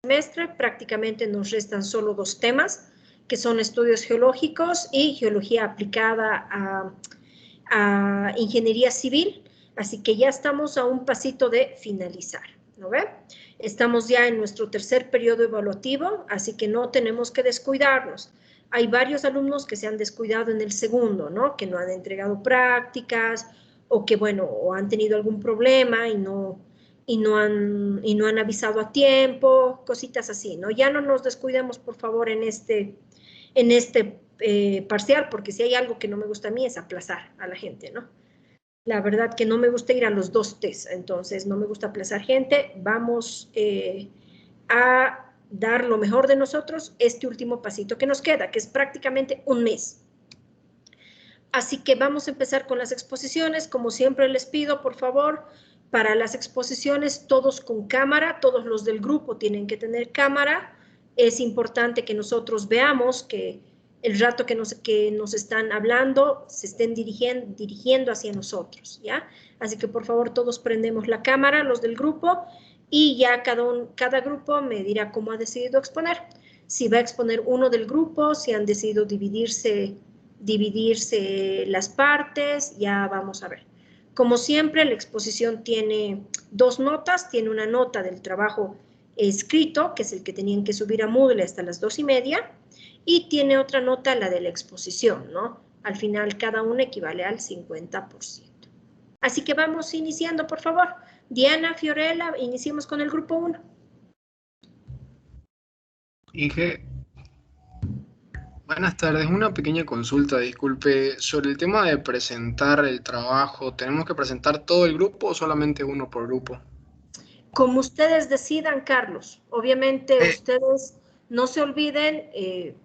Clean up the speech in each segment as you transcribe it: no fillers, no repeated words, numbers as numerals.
semestre. Prácticamente nos restan solo 2 temas, que son estudios geológicos y geología aplicada a ingeniería civil. Así que ya estamos a un pasito de finalizar, ¿no ve? Estamos ya en nuestro tercer periodo evaluativo, así que no tenemos que descuidarnos. Hay varios alumnos que se han descuidado en el segundo, ¿no? Que no han entregado prácticas o que, bueno, o han tenido algún problema y no han avisado a tiempo, cositas así, ¿no? Ya no nos descuidemos, por favor, en este parcial, porque si hay algo que no me gusta a mí es aplazar a la gente, ¿no? La verdad que no me gusta ir a los 2 test, entonces no me gusta aplazar gente. Vamos a dar lo mejor de nosotros este último pasito que nos queda, que es prácticamente un mes. Así que vamos a empezar con las exposiciones. Como siempre les pido, por favor, para las exposiciones todos con cámara, todos los del grupo tienen que tener cámara. Es importante que nosotros veamos que el rato que nos están hablando se estén dirigiendo hacia nosotros, ¿ya? Así que por favor todos prendemos la cámara, los del grupo, y ya cada grupo me dirá cómo ha decidido exponer. Si va a exponer uno del grupo, si han decidido dividirse las partes, ya vamos a ver. Como siempre, la exposición tiene 2 notas, tiene una nota del trabajo escrito, que es el que tenían que subir a Moodle hasta las 2:30, y tiene otra nota, la de la exposición, ¿no? Al final, cada una equivale al 50%. Así que vamos iniciando, por favor. Diana, Fiorella, iniciemos con el grupo 1. Inge, buenas tardes. Una pequeña consulta, disculpe. Sobre el tema de presentar el trabajo, ¿tenemos que presentar todo el grupo o solamente uno por grupo? Como ustedes decidan, Carlos. Obviamente, ustedes no se olviden,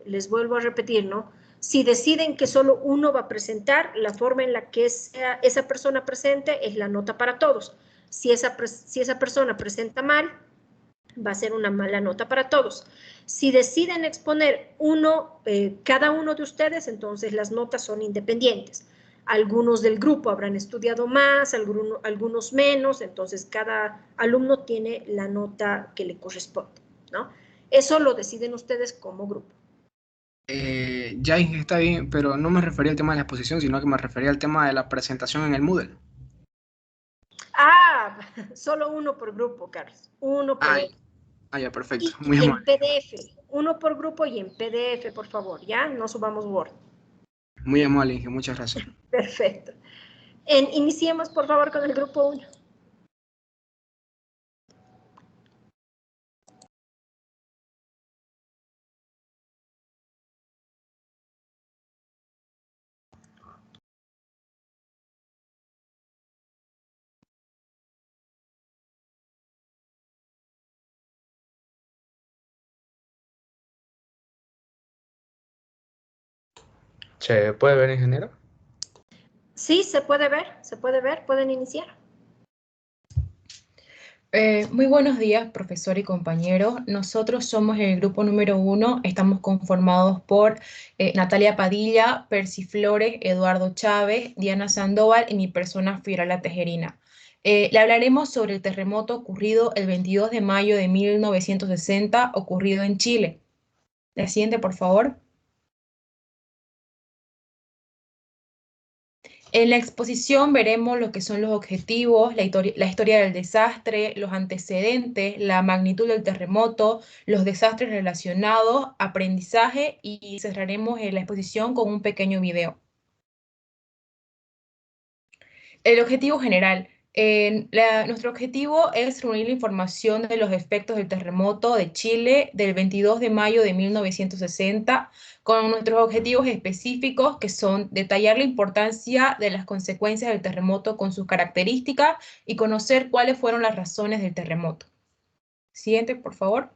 les vuelvo a repetir, ¿no? Si deciden que solo uno va a presentar, la forma en la que sea esa persona presente es la nota para todos. Si esa persona presenta mal, va a ser una mala nota para todos. Si deciden exponer cada uno de ustedes, entonces las notas son independientes. Algunos del grupo habrán estudiado más, algunos menos, entonces cada alumno tiene la nota que le corresponde, ¿no? Eso lo deciden ustedes como grupo. Ya Inge, está bien, pero no me refería al tema de la exposición, sino que me refería al tema de la presentación en el Moodle. Ah, solo uno por grupo, Carlos. Uno por grupo. Ya, perfecto. Y Muy en amable. PDF. Uno por grupo y en PDF, por favor, ¿ya? No subamos Word. Muy amable, Inge, muchas gracias. Perfecto. Iniciemos, por favor, con el grupo 1. ¿Se puede ver, ingeniero? Sí, se puede ver, pueden iniciar. Muy buenos días, profesor y compañeros. Nosotros somos el grupo número 1, estamos conformados por Natalia Padilla, Percy Flores, Eduardo Chávez, Diana Sandoval y mi persona Fiorella Tejerina. Le hablaremos sobre el terremoto ocurrido el 22 de mayo de 1960, ocurrido en Chile. La siguiente, por favor. En la exposición veremos lo que son los objetivos, la historia del desastre, los antecedentes, la magnitud del terremoto, los desastres relacionados, aprendizaje y cerraremos la exposición con un pequeño video. El objetivo general. Nuestro objetivo es reunir la información de los efectos del terremoto de Chile del 22 de mayo de 1960 con nuestros objetivos específicos que son detallar la importancia de las consecuencias del terremoto con sus características y conocer cuáles fueron las razones del terremoto. Siguiente, por favor.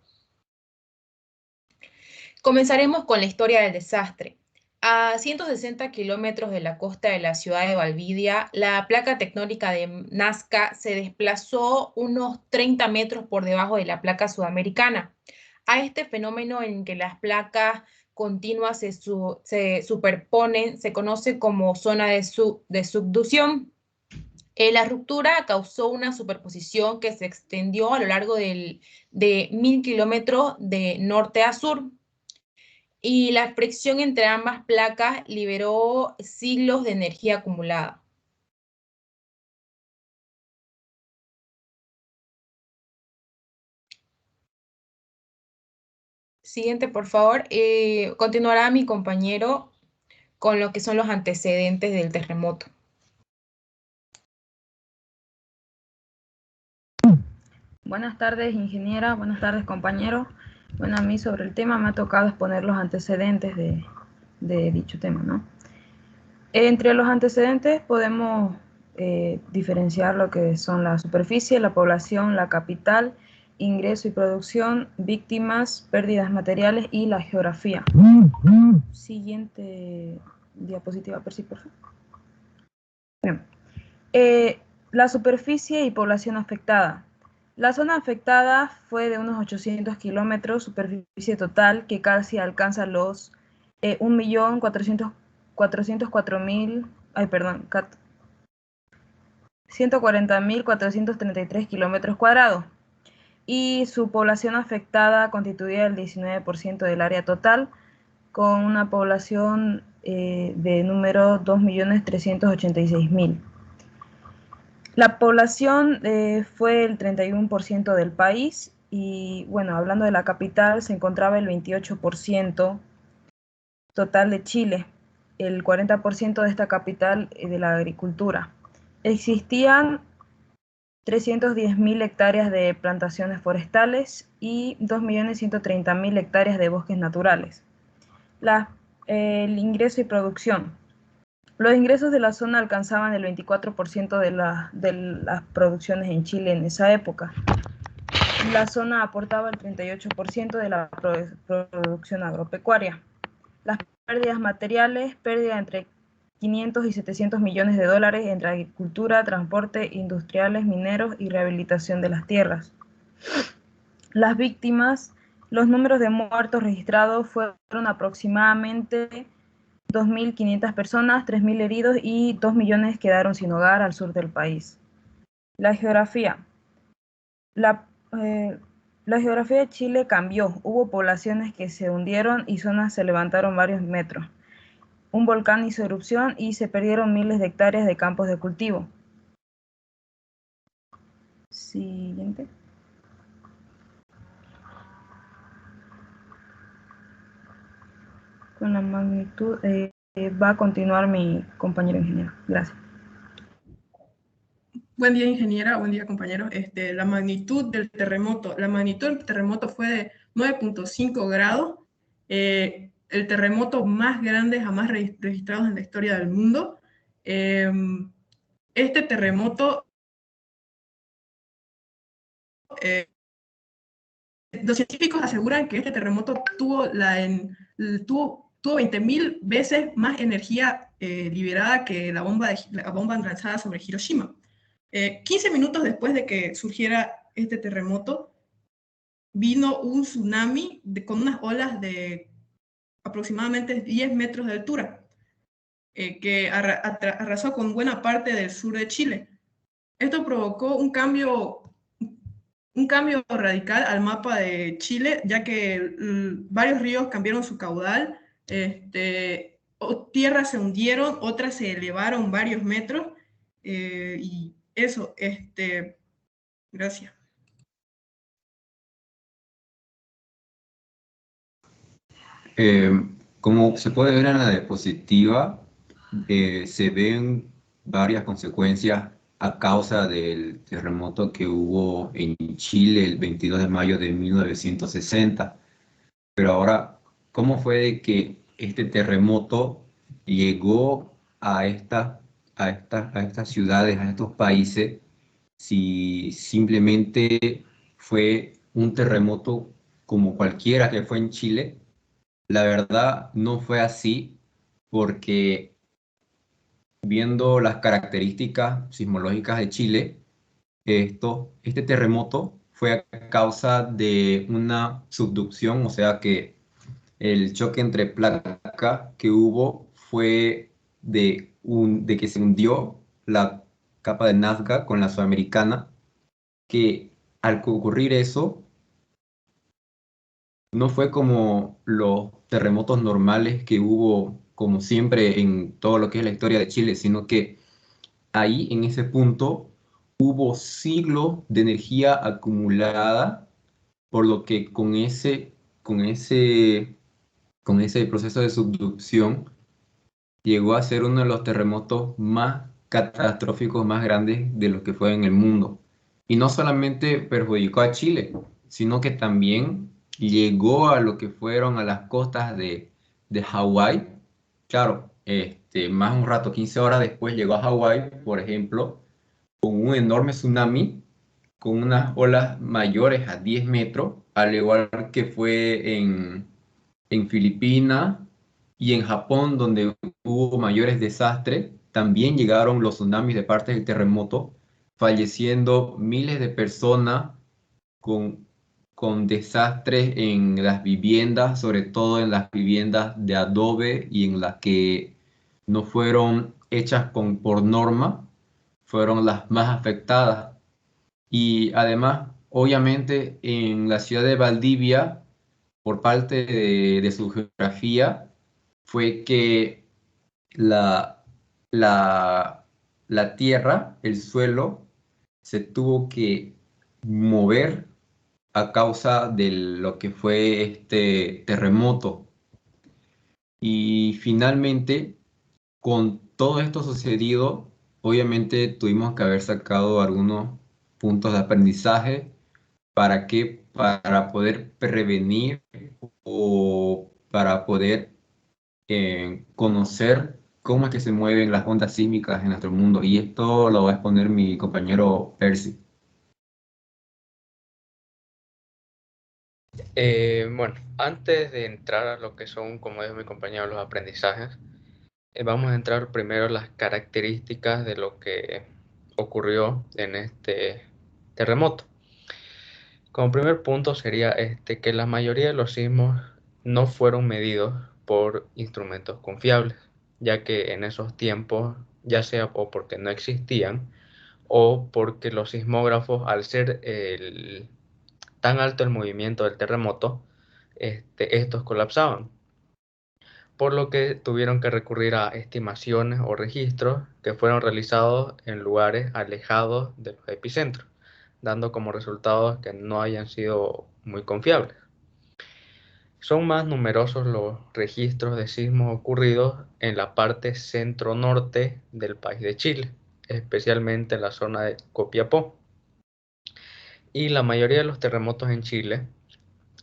Comenzaremos con la historia del desastre. A 160 kilómetros de la costa de la ciudad de Valdivia, la placa tectónica de Nazca se desplazó unos 30 metros por debajo de la placa sudamericana. A este fenómeno en que las placas continuas se superponen se conoce como zona de subducción. La ruptura causó una superposición que se extendió a lo largo de 1000 kilómetros de norte a sur, y la fricción entre ambas placas liberó siglos de energía acumulada. Siguiente, por favor. Continuará mi compañero con lo que son los antecedentes del terremoto. Buenas tardes, ingeniera. Buenas tardes, compañeros. Bueno, a mí sobre el tema me ha tocado exponer los antecedentes de dicho tema, ¿no? Entre los antecedentes podemos diferenciar lo que son la superficie, la población, la capital, ingreso y producción, víctimas, pérdidas materiales y la geografía. Siguiente diapositiva, por favor. Bien. La superficie y población afectada. La zona afectada fue de unos 800 kilómetros, superficie total que casi alcanza los 140.433 kilómetros cuadrados, y su población afectada constituía el 19% del área total, con una población de número 2.386.000. La población fue el 31% del país, y bueno, hablando de la capital, se encontraba el 28% total de Chile, el 40% de esta capital de la agricultura. Existían 310.000 hectáreas de plantaciones forestales y 2.130.000 hectáreas de bosques naturales. El ingreso y producción. Los ingresos de la zona alcanzaban el 24% de las producciones en Chile en esa época. La zona aportaba el 38% de la producción agropecuaria. Las pérdidas materiales, pérdida entre 500 y 700 millones de dólares entre agricultura, transporte, industriales, mineros y rehabilitación de las tierras. Las víctimas, los números de muertos registrados fueron aproximadamente 2.500 personas, 3.000 heridos y 2 millones quedaron sin hogar al sur del país. La geografía. La geografía de Chile cambió. Hubo poblaciones que se hundieron y zonas se levantaron varios metros. Un volcán hizo erupción y se perdieron miles de hectáreas de campos de cultivo. Siguiente. Con la magnitud va a continuar mi compañero ingeniero. Gracias. Buen día, ingeniera. Buen día, compañeros. La magnitud del terremoto. La magnitud del terremoto fue de 9.5 grados. El terremoto más grande jamás registrado en la historia del mundo. Este terremoto, los científicos aseguran que este terremoto tuvo 20.000 veces más energía liberada que la bomba lanzada sobre Hiroshima. 15 minutos después de que surgiera este terremoto, vino un tsunami con unas olas de aproximadamente 10 metros de altura, que arrasó con buena parte del sur de Chile. Esto provocó un cambio radical al mapa de Chile, ya que varios ríos cambiaron su caudal, tierras se hundieron, otras se elevaron varios metros, y eso, gracias. Como se puede ver en la diapositiva, se ven varias consecuencias a causa del terremoto que hubo en Chile el 22 de mayo de 1960. Pero ahora, ¿cómo fue de que este terremoto llegó a estas ciudades, a estos países, si simplemente fue un terremoto como cualquiera que fue en Chile? La verdad no fue así, porque viendo las características sismológicas de Chile, este terremoto fue a causa de una subducción, o sea que el choque entre placas que hubo fue de que se hundió la capa de Nazca con la Sudamericana, que al ocurrir eso, no fue como los terremotos normales que hubo, como siempre, en todo lo que es la historia de Chile, sino que ahí, en ese punto, hubo siglos de energía acumulada, por lo que con ese proceso de subducción llegó a ser uno de los terremotos más catastróficos, más grandes de los que fue en el mundo. Y no solamente perjudicó a Chile, sino que también llegó a lo que fueron a las costas de Hawái. Claro, más un rato, 15 horas después llegó a Hawái, por ejemplo, con un enorme tsunami, con unas olas mayores a 10 metros, al igual que fue en Filipinas y en Japón, donde hubo mayores desastres. También llegaron los tsunamis de parte del terremoto, falleciendo miles de personas con, con desastres en las viviendas, sobre todo en las viviendas de adobe y en las que no fueron hechas por norma, fueron las más afectadas. Y además, obviamente, en la ciudad de Valdivia, por parte de su geografía, fue que la, la, la tierra, el suelo, se tuvo que mover a causa de lo que fue este terremoto. Y finalmente, con todo esto sucedido, obviamente tuvimos que haber sacado algunos puntos de aprendizaje. ¿Para qué? Para poder prevenir o para poder conocer cómo es que se mueven las ondas sísmicas en nuestro mundo. Y esto lo va a exponer mi compañero Percy. Bueno, antes de entrar a lo que son, como dijo mi compañero, los aprendizajes, vamos a entrar primero a las características de lo que ocurrió en este terremoto. Como primer punto sería que la mayoría de los sismos no fueron medidos por instrumentos confiables, ya que en esos tiempos, ya sea o porque no existían, o porque los sismógrafos, al ser tan alto el movimiento del terremoto, estos colapsaban, por lo que tuvieron que recurrir a estimaciones o registros que fueron realizados en lugares alejados de los epicentros, dando como resultados que no hayan sido muy confiables. Son más numerosos los registros de sismos ocurridos en la parte centro-norte del país de Chile, especialmente en la zona de Copiapó. Y la mayoría de los terremotos en Chile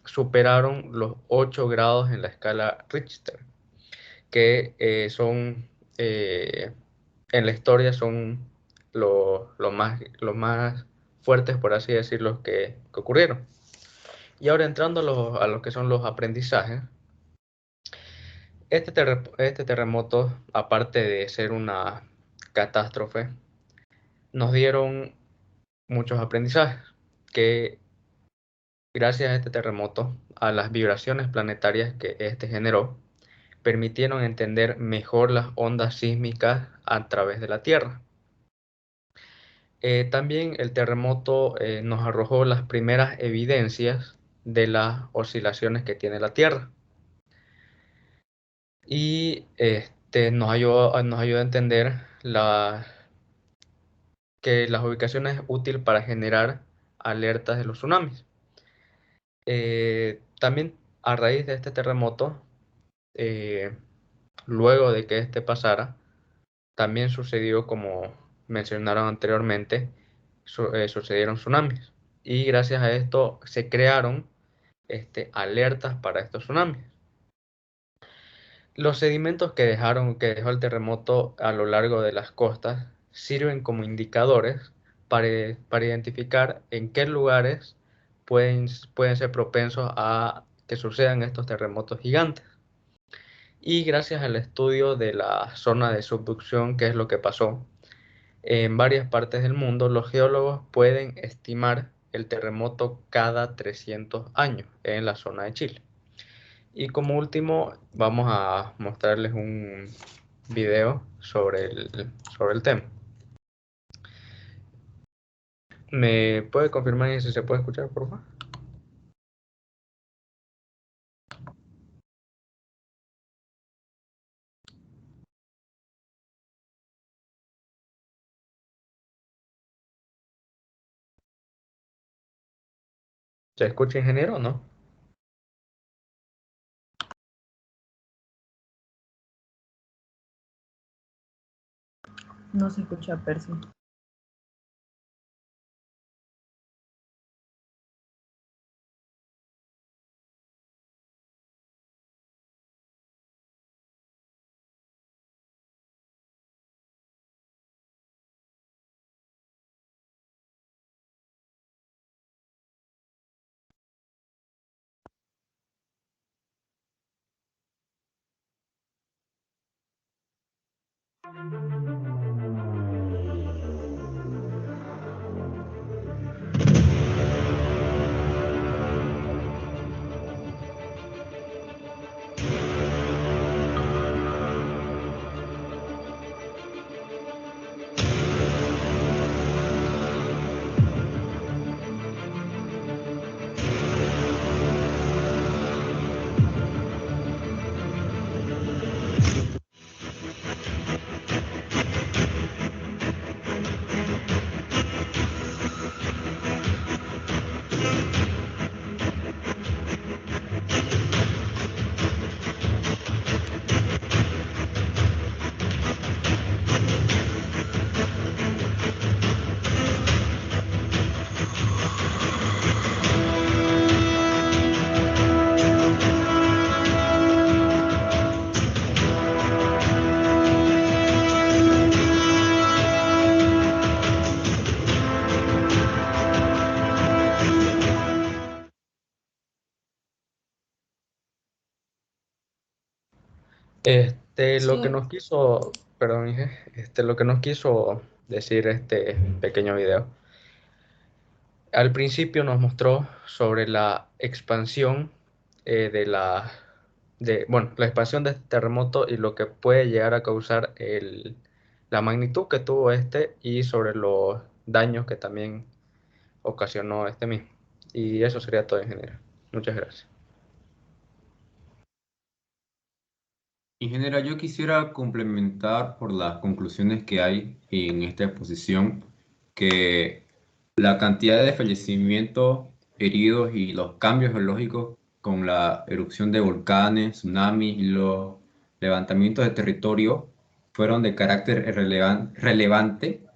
superaron los 8 grados en la escala Richter, que en la historia son los más fuertes, por así decirlo, que ocurrieron. Y ahora entrando a lo que son los aprendizajes, este terremoto, aparte de ser una catástrofe, nos dieron muchos aprendizajes que, gracias a este terremoto, a las vibraciones planetarias que este generó, permitieron entender mejor las ondas sísmicas a través de la Tierra. También el terremoto nos arrojó las primeras evidencias de las oscilaciones que tiene la Tierra. Y nos ayudó a entender que las ubicaciones es útil para generar alertas de los tsunamis. También a raíz de este terremoto, luego de que este pasara, también sucedió, como mencionaron anteriormente, sucedieron tsunamis. Y gracias a esto se crearon alertas para estos tsunamis. Los sedimentos que dejó el terremoto a lo largo de las costas sirven como indicadores para identificar en qué lugares pueden ser propensos a que sucedan estos terremotos gigantes. Y gracias al estudio de la zona de subducción, que es lo que pasó en varias partes del mundo, los geólogos pueden estimar el terremoto cada 300 años en la zona de Chile. Y como último, vamos a mostrarles un video sobre el tema. ¿Me puede confirmar si se puede escuchar, por favor? ¿Se escucha, ingeniero, o no? No se escucha, Percy. Lo que Sí. nos quiso, perdón, Inge, lo que nos quiso decir este pequeño video, al principio nos mostró sobre la expansión bueno, la expansión de este terremoto y lo que puede llegar a causar la magnitud que tuvo y sobre los daños que también ocasionó este mismo. Y eso sería todo, ingeniero. Muchas gracias. Ingeniera, yo quisiera complementar por las conclusiones que hay en esta exposición, que la cantidad de fallecimientos, heridos y los cambios geológicos con la erupción de volcanes, tsunamis y los levantamientos de territorio fueron de carácter relevante,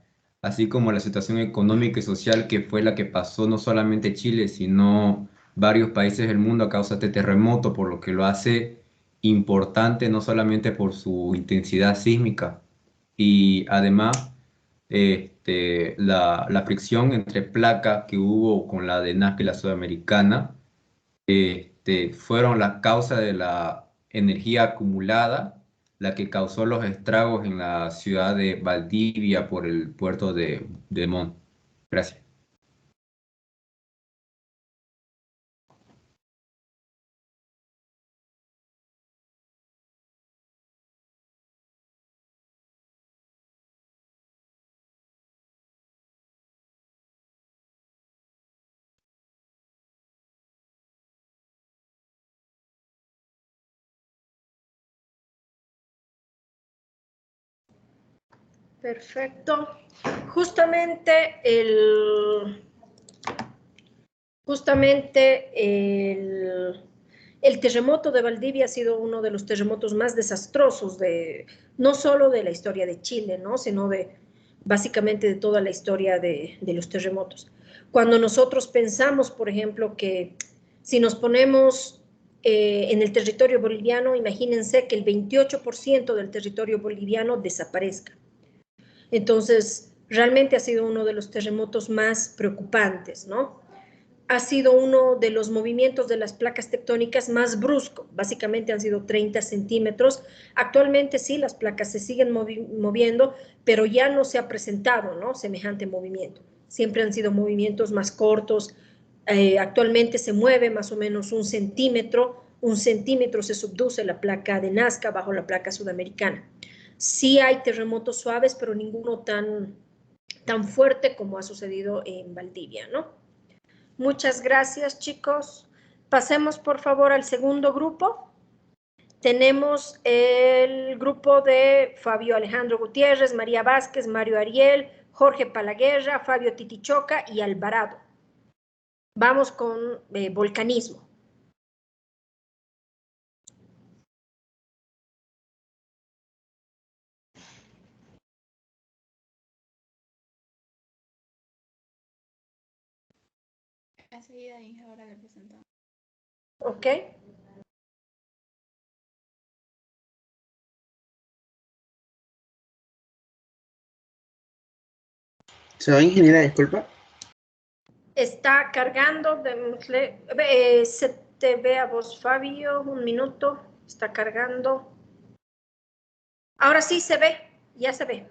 así como la situación económica y social que fue la que pasó no solamente Chile, sino varios países del mundo a causa de este terremoto, por lo que lo hace importante no solamente por su intensidad sísmica y además la fricción entre placas que hubo con la de Nazca y la sudamericana fueron la causa de la energía acumulada, la que causó los estragos en la ciudad de Valdivia por el puerto de Montt. Gracias. Perfecto. Justamente el terremoto de Valdivia ha sido uno de los terremotos más desastrosos no solo de la historia de Chile, ¿no? Sino básicamente de toda la historia de los terremotos. Cuando nosotros pensamos, por ejemplo, que si nos ponemos en el territorio boliviano, imagínense que el 28% del territorio boliviano desaparezca. Entonces, realmente ha sido uno de los terremotos más preocupantes, ¿no? Ha sido uno de los movimientos de las placas tectónicas más brusco. Básicamente han sido 30 centímetros. Actualmente sí, las placas se siguen moviendo, pero ya no se ha presentado, ¿no?, semejante movimiento. Siempre han sido movimientos más cortos. Actualmente se mueve más o menos 1 centímetro. 1 centímetro se subduce la placa de Nazca bajo la placa sudamericana. Sí hay terremotos suaves, pero ninguno tan tan fuerte como ha sucedido en Valdivia, ¿no? Muchas gracias, chicos. Pasemos, por favor, al segundo grupo. Tenemos el grupo de Fabio Alejandro Gutiérrez, María Vázquez, Mario Ariel, Jorge Palaguerra, Fabio Titichoca y Alvarado. Vamos con volcanismo. Enseguida, Inge, ahora le presentamos. Ok. ¿Se va, ingeniera? Disculpa. Está cargando, se te ve a vos, Fabio, un minuto, está cargando. Ahora sí se ve, ya se ve.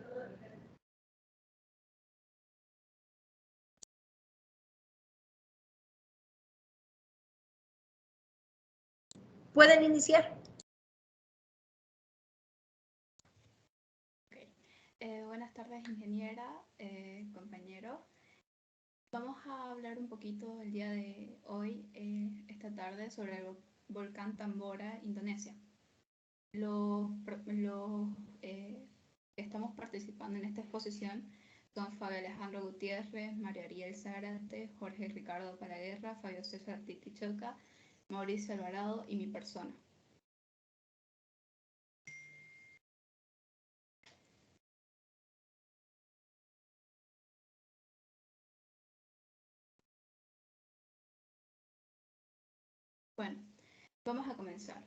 ¿Pueden iniciar? Buenas tardes, ingeniera, compañero. Vamos a hablar un poquito el día de hoy, esta tarde, sobre el volcán Tambora, Indonesia. Los que estamos participando en esta exposición son Fabio Alejandro Gutiérrez, Mario Ariel Zárate, Jorge Ricardo Palaguerra, Fabio César Titichoca, Mauricio Alvarado y mi persona. Bueno, vamos a comenzar.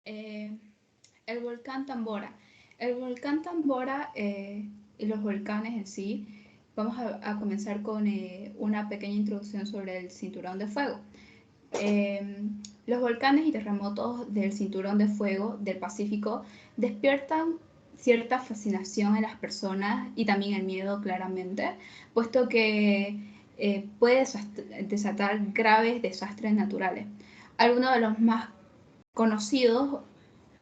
El volcán Tambora. El volcán Tambora y los volcanes en sí, vamos a comenzar con una pequeña introducción sobre el cinturón de fuego. Los volcanes y terremotos del cinturón de fuego del Pacífico despiertan cierta fascinación en las personas y también el miedo, claramente, puesto que puede desatar graves desastres naturales. Algunos de los más conocidos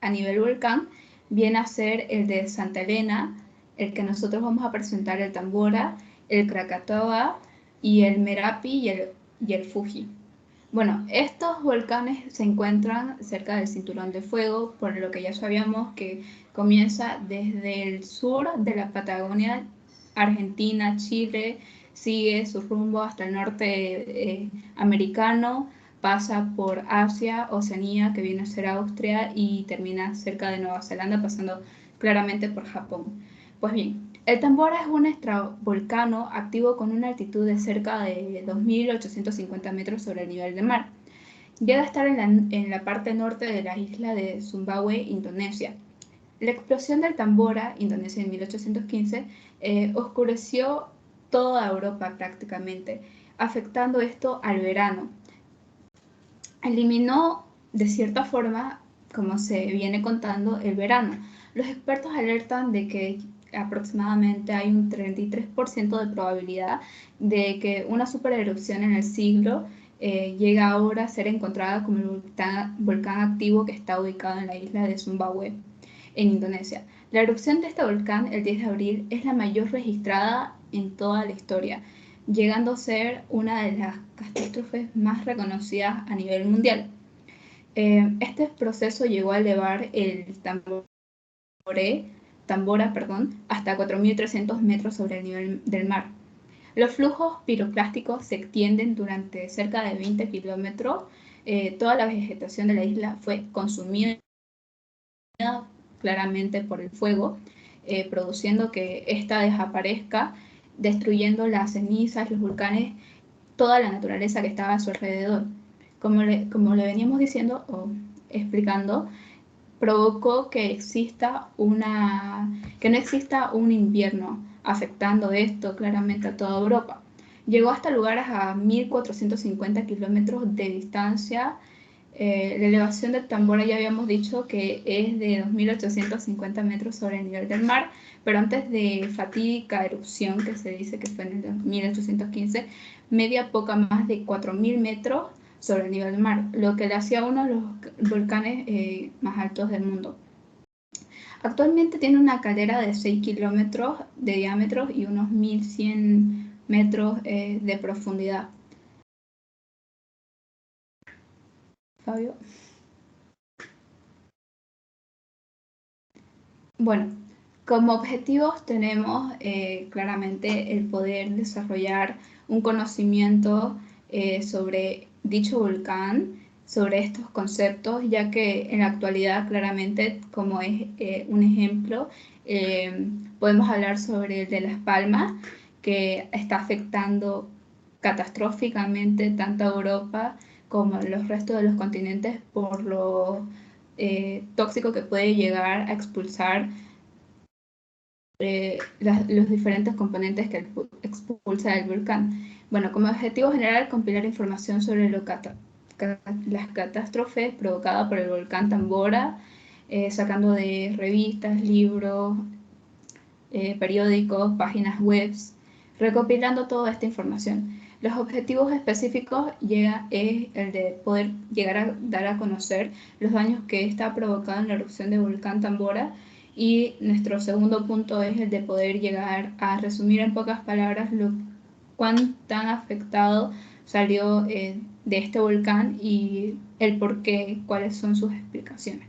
a nivel volcán viene a ser el de Santa Elena, el que nosotros vamos a presentar, el Tambora, el Krakatoa y el Merapi y el Fuji. Bueno, estos volcanes se encuentran cerca del cinturón de fuego, por lo que ya sabíamos que comienza desde el sur de la Patagonia, Argentina, Chile, sigue su rumbo hasta el norte americano, pasa por Asia, Oceanía, que viene a ser Austria, y termina cerca de Nueva Zelanda, pasando claramente por Japón. Pues bien, el Tambora es un estratovolcán activo con una altitud de cerca de 2.850 metros sobre el nivel del mar. Llega a estar en la parte norte de la isla de Sumbawa, Indonesia. La explosión del Tambora, Indonesia, en 1815, oscureció toda Europa prácticamente, afectando esto al verano. Eliminó, de cierta forma, como se viene contando, el verano. Los expertos alertan de que aproximadamente hay un 33% de probabilidad de que una supererupción en el siglo llegue ahora a ser encontrada como el volcán activo que está ubicado en la isla de Sumbawa, en Indonesia. La erupción de este volcán el 10 de abril es la mayor registrada en toda la historia, llegando a ser una de las catástrofes más reconocidas a nivel mundial. Este proceso llegó a elevar el Tambora, hasta 4.300 metros sobre el nivel del mar. Los flujos piroclásticos se extienden durante cerca de 20 kilómetros. Toda la vegetación de la isla fue consumida claramente por el fuego, produciendo que ésta desaparezca, destruyendo las cenizas, los volcanes, toda la naturaleza que estaba a su alrededor. Como le veníamos diciendo o explicando, provocó que no exista un invierno, afectando esto claramente a toda Europa. Llegó hasta lugares a 1.450 kilómetros de distancia. La elevación del Tambora ya habíamos dicho que es de 2.850 metros sobre el nivel del mar, pero antes de fatídica erupción, que se dice que fue en el 1815, media poca más de 4.000 metros sobre el nivel del mar, lo que le hacía uno de los volcanes más altos del mundo. Actualmente tiene una caldera de 6 kilómetros de diámetro y unos 1100 metros de profundidad. Fabio. Bueno, como objetivos tenemos claramente el poder desarrollar un conocimiento sobre dicho volcán, sobre estos conceptos, ya que en la actualidad claramente, como es un ejemplo, podemos hablar sobre el de Las Palmas, que está afectando catastróficamente tanto a Europa como a los restos de los continentes por lo tóxico que puede llegar a expulsar los diferentes componentes que expulsa el volcán. Bueno, como objetivo general, compilar información sobre las catástrofes provocadas por el volcán Tambora, sacando de revistas, libros, periódicos, páginas web, recopilando toda esta información. Los objetivos específicos es el de poder llegar a dar a conocer los daños que está provocado en la erupción del volcán Tambora, y nuestro segundo punto es el de poder llegar a resumir en pocas palabras cuán tan afectado salió de este volcán y el por qué, cuáles son sus explicaciones.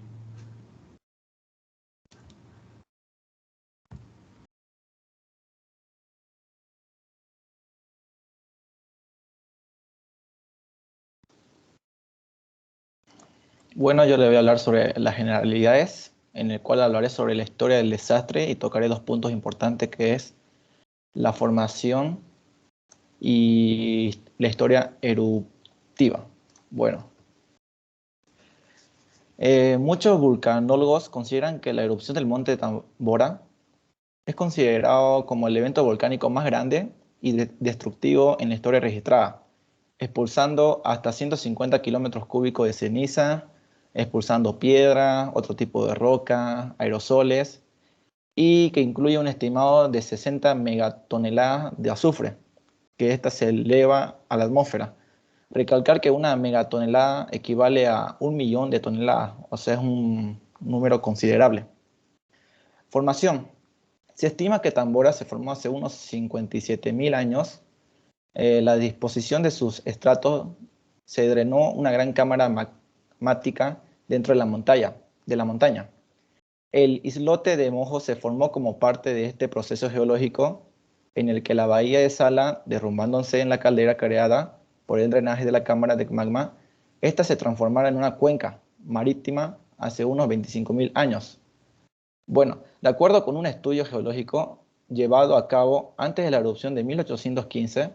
Bueno, yo le voy a hablar sobre las generalidades, en el cual hablaré sobre la historia del desastre y tocaré dos puntos importantes, que es la formación y la historia eruptiva. Bueno, muchos vulcanólogos consideran que la erupción del monte Tambora es considerado como el evento volcánico más grande y destructivo en la historia registrada, expulsando hasta 150 kilómetros cúbicos de ceniza, expulsando piedra, otro tipo de roca, aerosoles, y que incluye un estimado de 60 megatoneladas de azufre, que ésta se eleva a la atmósfera. Recalcar que una megatonelada equivale a 1.000.000 de toneladas, o sea, es un número considerable. Formación. Se estima que Tambora se formó hace unos 57.000 años. La disposición de sus estratos se drenó una gran cámara magmática dentro de la montaña. El islote de Mojo se formó como parte de este proceso geológico en el que la bahía de Sala, derrumbándose en la caldera creada por el drenaje de la cámara de magma, esta se transformara en una cuenca marítima hace unos 25.000 años. Bueno, de acuerdo con un estudio geológico llevado a cabo antes de la erupción de 1815,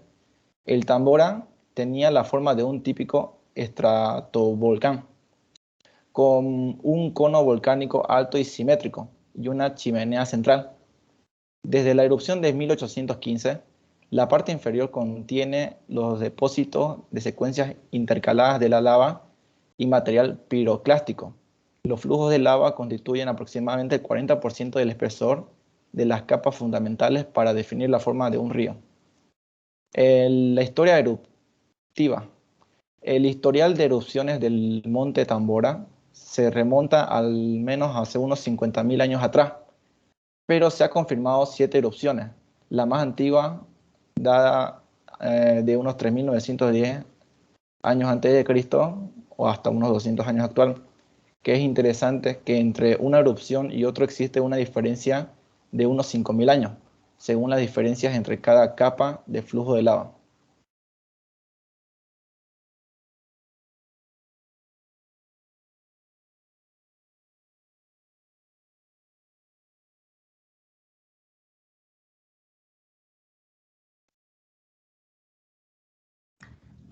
el Tambora tenía la forma de un típico estratovolcán, con un cono volcánico alto y simétrico y una chimenea central. Desde la erupción de 1815, la parte inferior contiene los depósitos de secuencias intercaladas de la lava y material piroclástico. Los flujos de lava constituyen aproximadamente el 40% del espesor de las capas fundamentales para definir la forma de un río. La historia eruptiva. El historial de erupciones del monte Tambora se remonta al menos hace unos 50.000 años atrás, pero se ha confirmado 7 erupciones. La más antigua dada de unos 3.910 años antes de Cristo o hasta unos 200 años actual, que es interesante que entre una erupción y otro existe una diferencia de unos 5.000 años, según las diferencias entre cada capa de flujo de lava.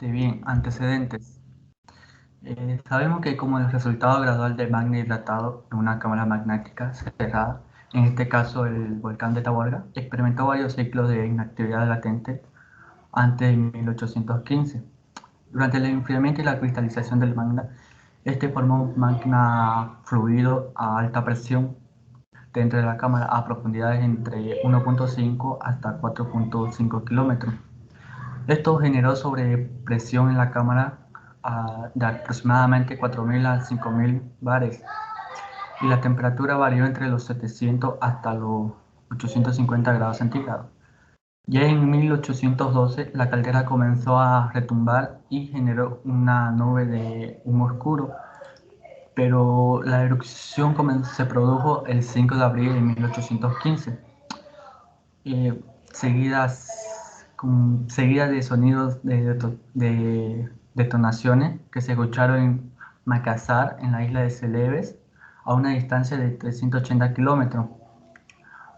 Bien, antecedentes. Sabemos que como el resultado gradual del magma hidratado en una cámara magmática cerrada, en este caso el volcán de Taborga, experimentó varios ciclos de inactividad latente antes de 1815. Durante el enfriamiento y la cristalización del magma, este formó un magma fluido a alta presión dentro de la cámara a profundidades entre 1.5 hasta 4.5 kilómetros. Esto generó sobrepresión en la cámara de aproximadamente 4.000 a 5.000 bares. y la temperatura varió entre los 700 hasta los 850 grados centígrados. Ya en 1812 la caldera comenzó a retumbar y generó una nube de humo oscuro, pero la erupción se produjo el 5 de abril de 1815, seguida de sonidos de detonaciones que se escucharon en Makassar, en la isla de Celebes, a una distancia de 380 kilómetros,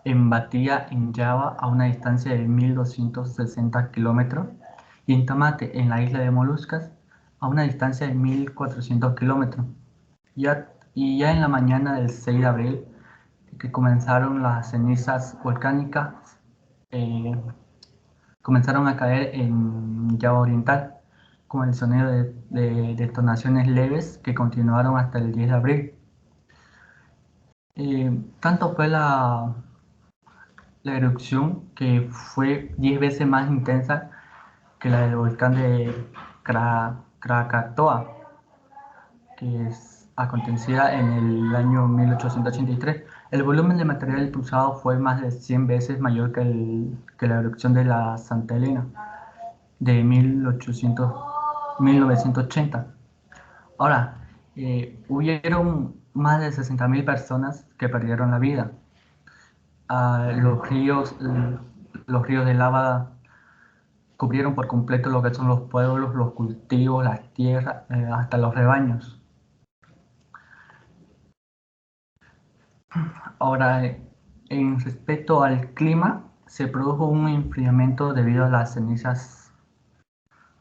en Batía, en Java, a una distancia de 1260 kilómetros, y en Tamate, en la isla de Molucas, a una distancia de 1400 kilómetros. Y ya en la mañana del 6 de abril, que comenzaron las cenizas volcánicas, comenzaron a caer en Java Oriental, con el sonido de detonaciones leves que continuaron hasta el 10 de abril. Tanto fue la erupción que fue 10 veces más intensa que la del volcán de Krakatoa, que es acontecida en el año 1883. El volumen de material expulsado fue más de 100 veces mayor que la erupción de la Santa Elena de 1980. Ahora, hubieron más de 60.000 personas que perdieron la vida. Los ríos de lava cubrieron por completo lo que son los pueblos, los cultivos, las tierras, hasta los rebaños. Ahora, en respecto al clima, se produjo un enfriamiento debido a las cenizas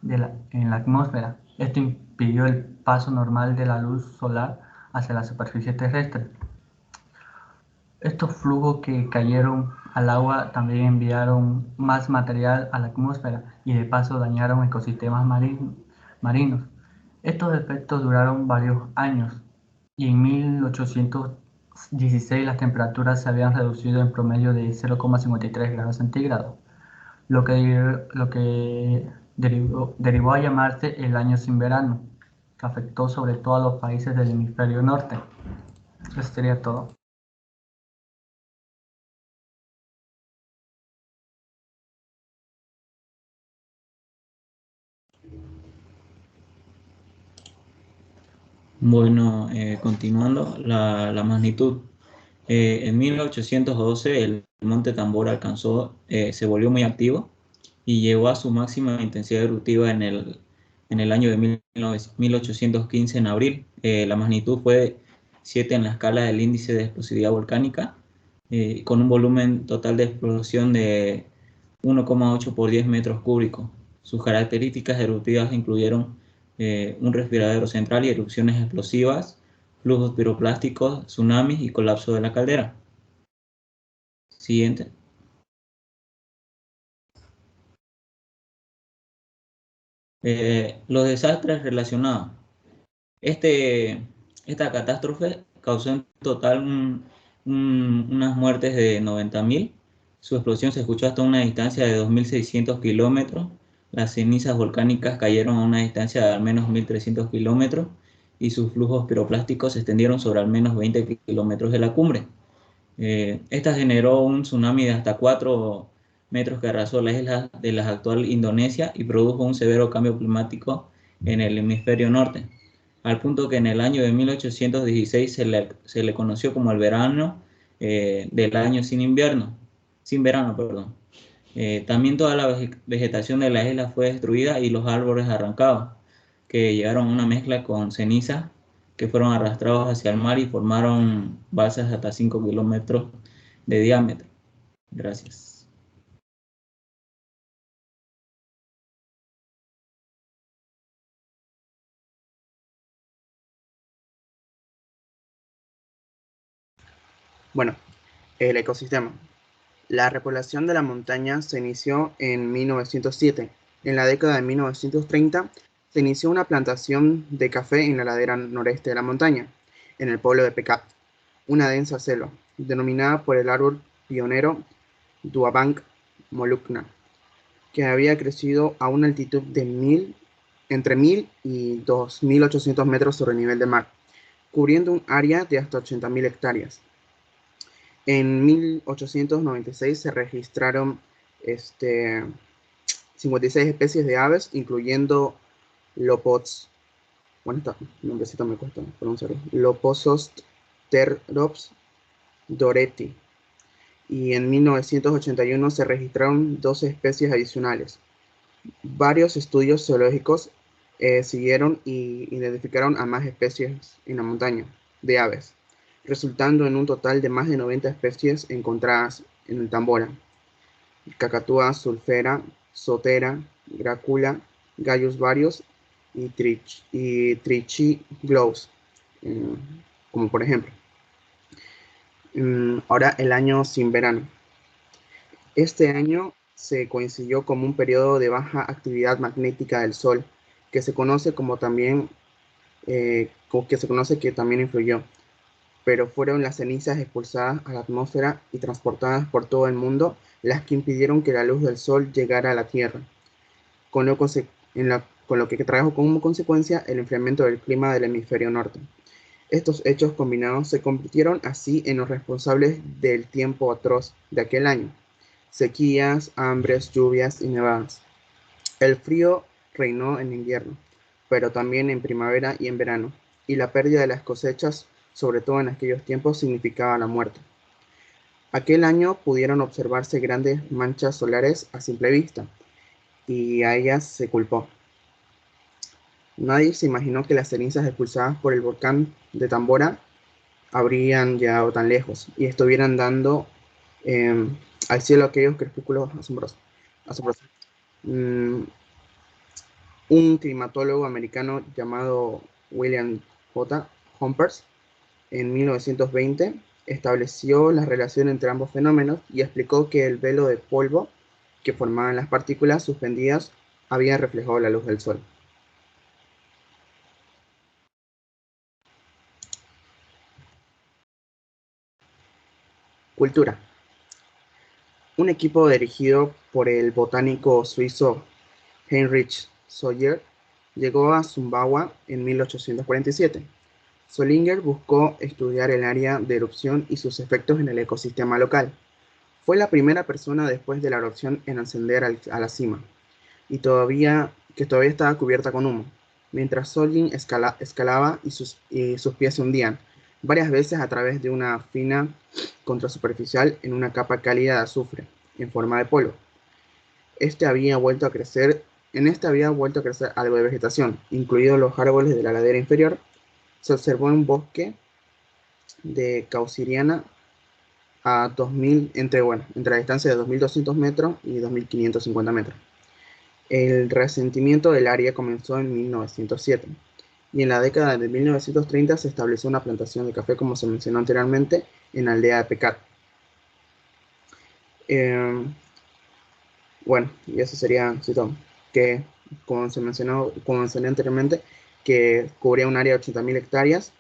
en la atmósfera. Esto impidió el paso normal de la luz solar hacia la superficie terrestre. Estos flujos que cayeron al agua también enviaron más material a la atmósfera y de paso dañaron ecosistemas marinos. Estos efectos duraron varios años y en 1816 las temperaturas se habían reducido en promedio de 0,53 grados centígrados, lo que derivó a llamarse el año sin verano, que afectó sobre todo a los países del hemisferio norte. Eso sería todo. Bueno, continuando, la magnitud. En 1812 el monte Tambora se volvió muy activo y llegó a su máxima intensidad eruptiva en el año de 1815 en abril. La magnitud fue 7 en la escala del índice de explosividad volcánica, con un volumen total de explosión de 1,8 por 10 metros cúbicos. Sus características eruptivas incluyeron un respiradero central y erupciones explosivas, flujos piroplásticos, tsunamis y colapso de la caldera. Siguiente. Los desastres relacionados. Esta catástrofe causó en total unas muertes de 90.000. Su explosión se escuchó hasta una distancia de 2.600 kilómetros. Las cenizas volcánicas cayeron a una distancia de al menos 1.300 kilómetros y sus flujos piroplásticos se extendieron sobre al menos 20 kilómetros de la cumbre. Esta generó un tsunami de hasta 4 metros que arrasó las islas de la actual Indonesia y produjo un severo cambio climático en el hemisferio norte, al punto que en el año de 1816 se le conoció como el verano del año sin verano, perdón. También toda la vegetación de la isla fue destruida y los árboles arrancados, que llegaron a una mezcla con ceniza, que fueron arrastrados hacia el mar y formaron balsas hasta 5 kilómetros de diámetro. Gracias. Bueno, el ecosistema. La repoblación de la montaña se inició en 1907. En la década de 1930 se inició una plantación de café en la ladera noreste de la montaña, en el pueblo de Pecat, una densa selva, denominada por el árbol pionero Duabank Molukna, que había crecido a una altitud de entre 1.000 y 2.800 metros sobre el nivel del mar. cubriendo un área de hasta 80.000 hectáreas. En 1896 se registraron 56 especies de aves, incluyendo nombrecito me cuesta pronunciarlo, Lophosopterops doreti. Y en 1981 se registraron 12 especies adicionales. Varios estudios zoológicos siguieron y identificaron a más especies en la montaña de aves, resultando en un total de más de 90 especies encontradas en el Tambora: cacatúa sulfera, sotera, gracula, gallus varios y trichiglops, como por ejemplo. Ahora, el año sin verano. Este año se coincidió como un periodo de baja actividad magnética del Sol, que se conoce que también influyó, pero fueron las cenizas expulsadas a la atmósfera y transportadas por todo el mundo las que impidieron que la luz del Sol llegara a la Tierra, con lo que trajo como consecuencia el enfriamiento del clima del hemisferio norte. Estos hechos combinados se convirtieron así en los responsables del tiempo atroz de aquel año: sequías, hambres, lluvias y nevadas. El frío reinó en invierno, pero también en primavera y en verano, y la pérdida de las cosechas, sobre todo en aquellos tiempos, significaba la muerte. Aquel año pudieron observarse grandes manchas solares a simple vista, y a ellas se culpó. Nadie se imaginó que las cenizas expulsadas por el volcán de Tambora habrían llegado tan lejos y estuvieran dando al cielo aquellos crepúsculos asombrosos. Un climatólogo americano llamado William J. Humpers, en 1920, estableció la relación entre ambos fenómenos y explicó que el velo de polvo que formaban las partículas suspendidas había reflejado la luz del Sol. Cultura. Un equipo dirigido por el botánico suizo Heinrich Sawyer llegó a Sumbawa en 1847. Solinger buscó estudiar el área de erupción y sus efectos en el ecosistema local. Fue la primera persona después de la erupción en ascender a la cima, que todavía estaba cubierta con humo, mientras Solling escalaba y sus pies se hundían varias veces a través de una fina contrasuperficial en una capa cálida de azufre, en forma de polvo. En este había vuelto a crecer algo de vegetación, incluidos los árboles de la ladera inferior. Se observó un bosque de Causiriana entre la distancia de 2.200 metros y 2.550 metros. El resentimiento del área comenzó en 1907, y en la década de 1930 se estableció una plantación de café, como se mencionó anteriormente, en la aldea de Pecat. Bueno, y eso sería todo, que como mencioné anteriormente, que cubría un área de 80.000 hectáreas,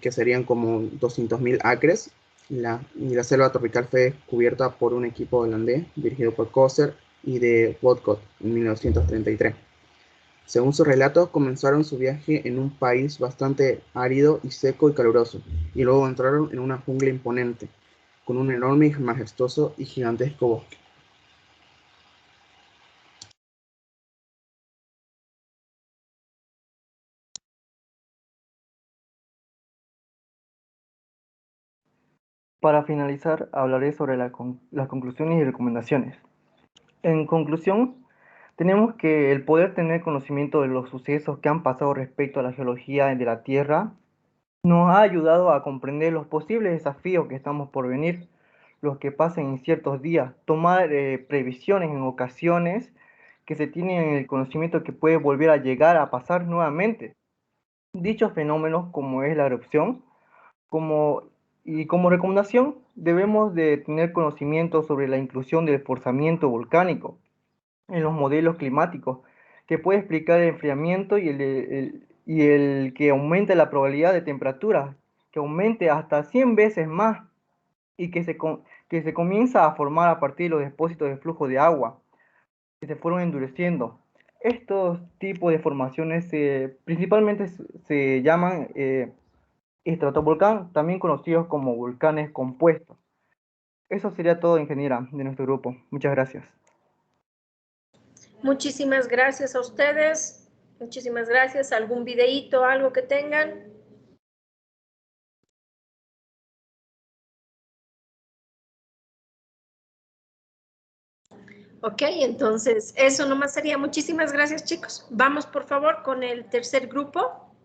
que serían como 200.000 acres. Y la selva tropical fue cubierta por un equipo holandés dirigido por Koster y de Wodcott en 1933. Según sus relatos, comenzaron su viaje en un país bastante árido y seco y caluroso, y luego entraron en una jungla imponente, con un enorme, majestuoso y gigantesco bosque. Para finalizar, hablaré sobre las conclusiones y recomendaciones. En conclusión, tenemos que el poder tener conocimiento de los sucesos que han pasado respecto a la geología de la Tierra nos ha ayudado a comprender los posibles desafíos que estamos por venir, los que pasen en ciertos días, tomar previsiones en ocasiones que se tienen el conocimiento que puede volver a llegar a pasar nuevamente. Dichos fenómenos, como es la erupción, como recomendación, debemos de tener conocimiento sobre la inclusión del forzamiento volcánico en los modelos climáticos, que puede explicar el enfriamiento y el que aumente la probabilidad de temperatura, que aumente hasta 100 veces más, y que se comienza a formar a partir de los depósitos de flujo de agua, que se fueron endureciendo. Estos tipos de formaciones principalmente se llaman estratovolcán, también conocidos como volcanes compuestos. Eso sería todo, ingeniera, de nuestro grupo. Muchas gracias. Muchísimas gracias a ustedes. Muchísimas gracias. ¿Algún videíto, algo que tengan? Ok, entonces eso nomás sería. Muchísimas gracias, chicos. Vamos, por favor, con el tercer grupo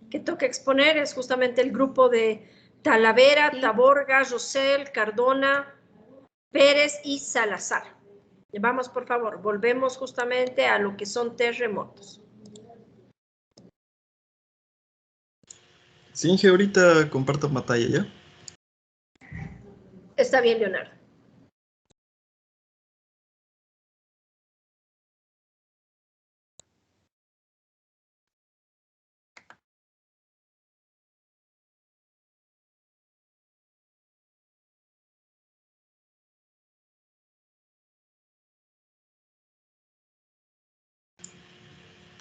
que toca exponer. Es justamente el grupo de Talavera, Taborga, Rosell, Cardona, Pérez y Salazar. Vamos, por favor, volvemos justamente a lo que son terremotos. Sí, Inge, ahorita comparto pantalla ya. Está bien, Leonardo.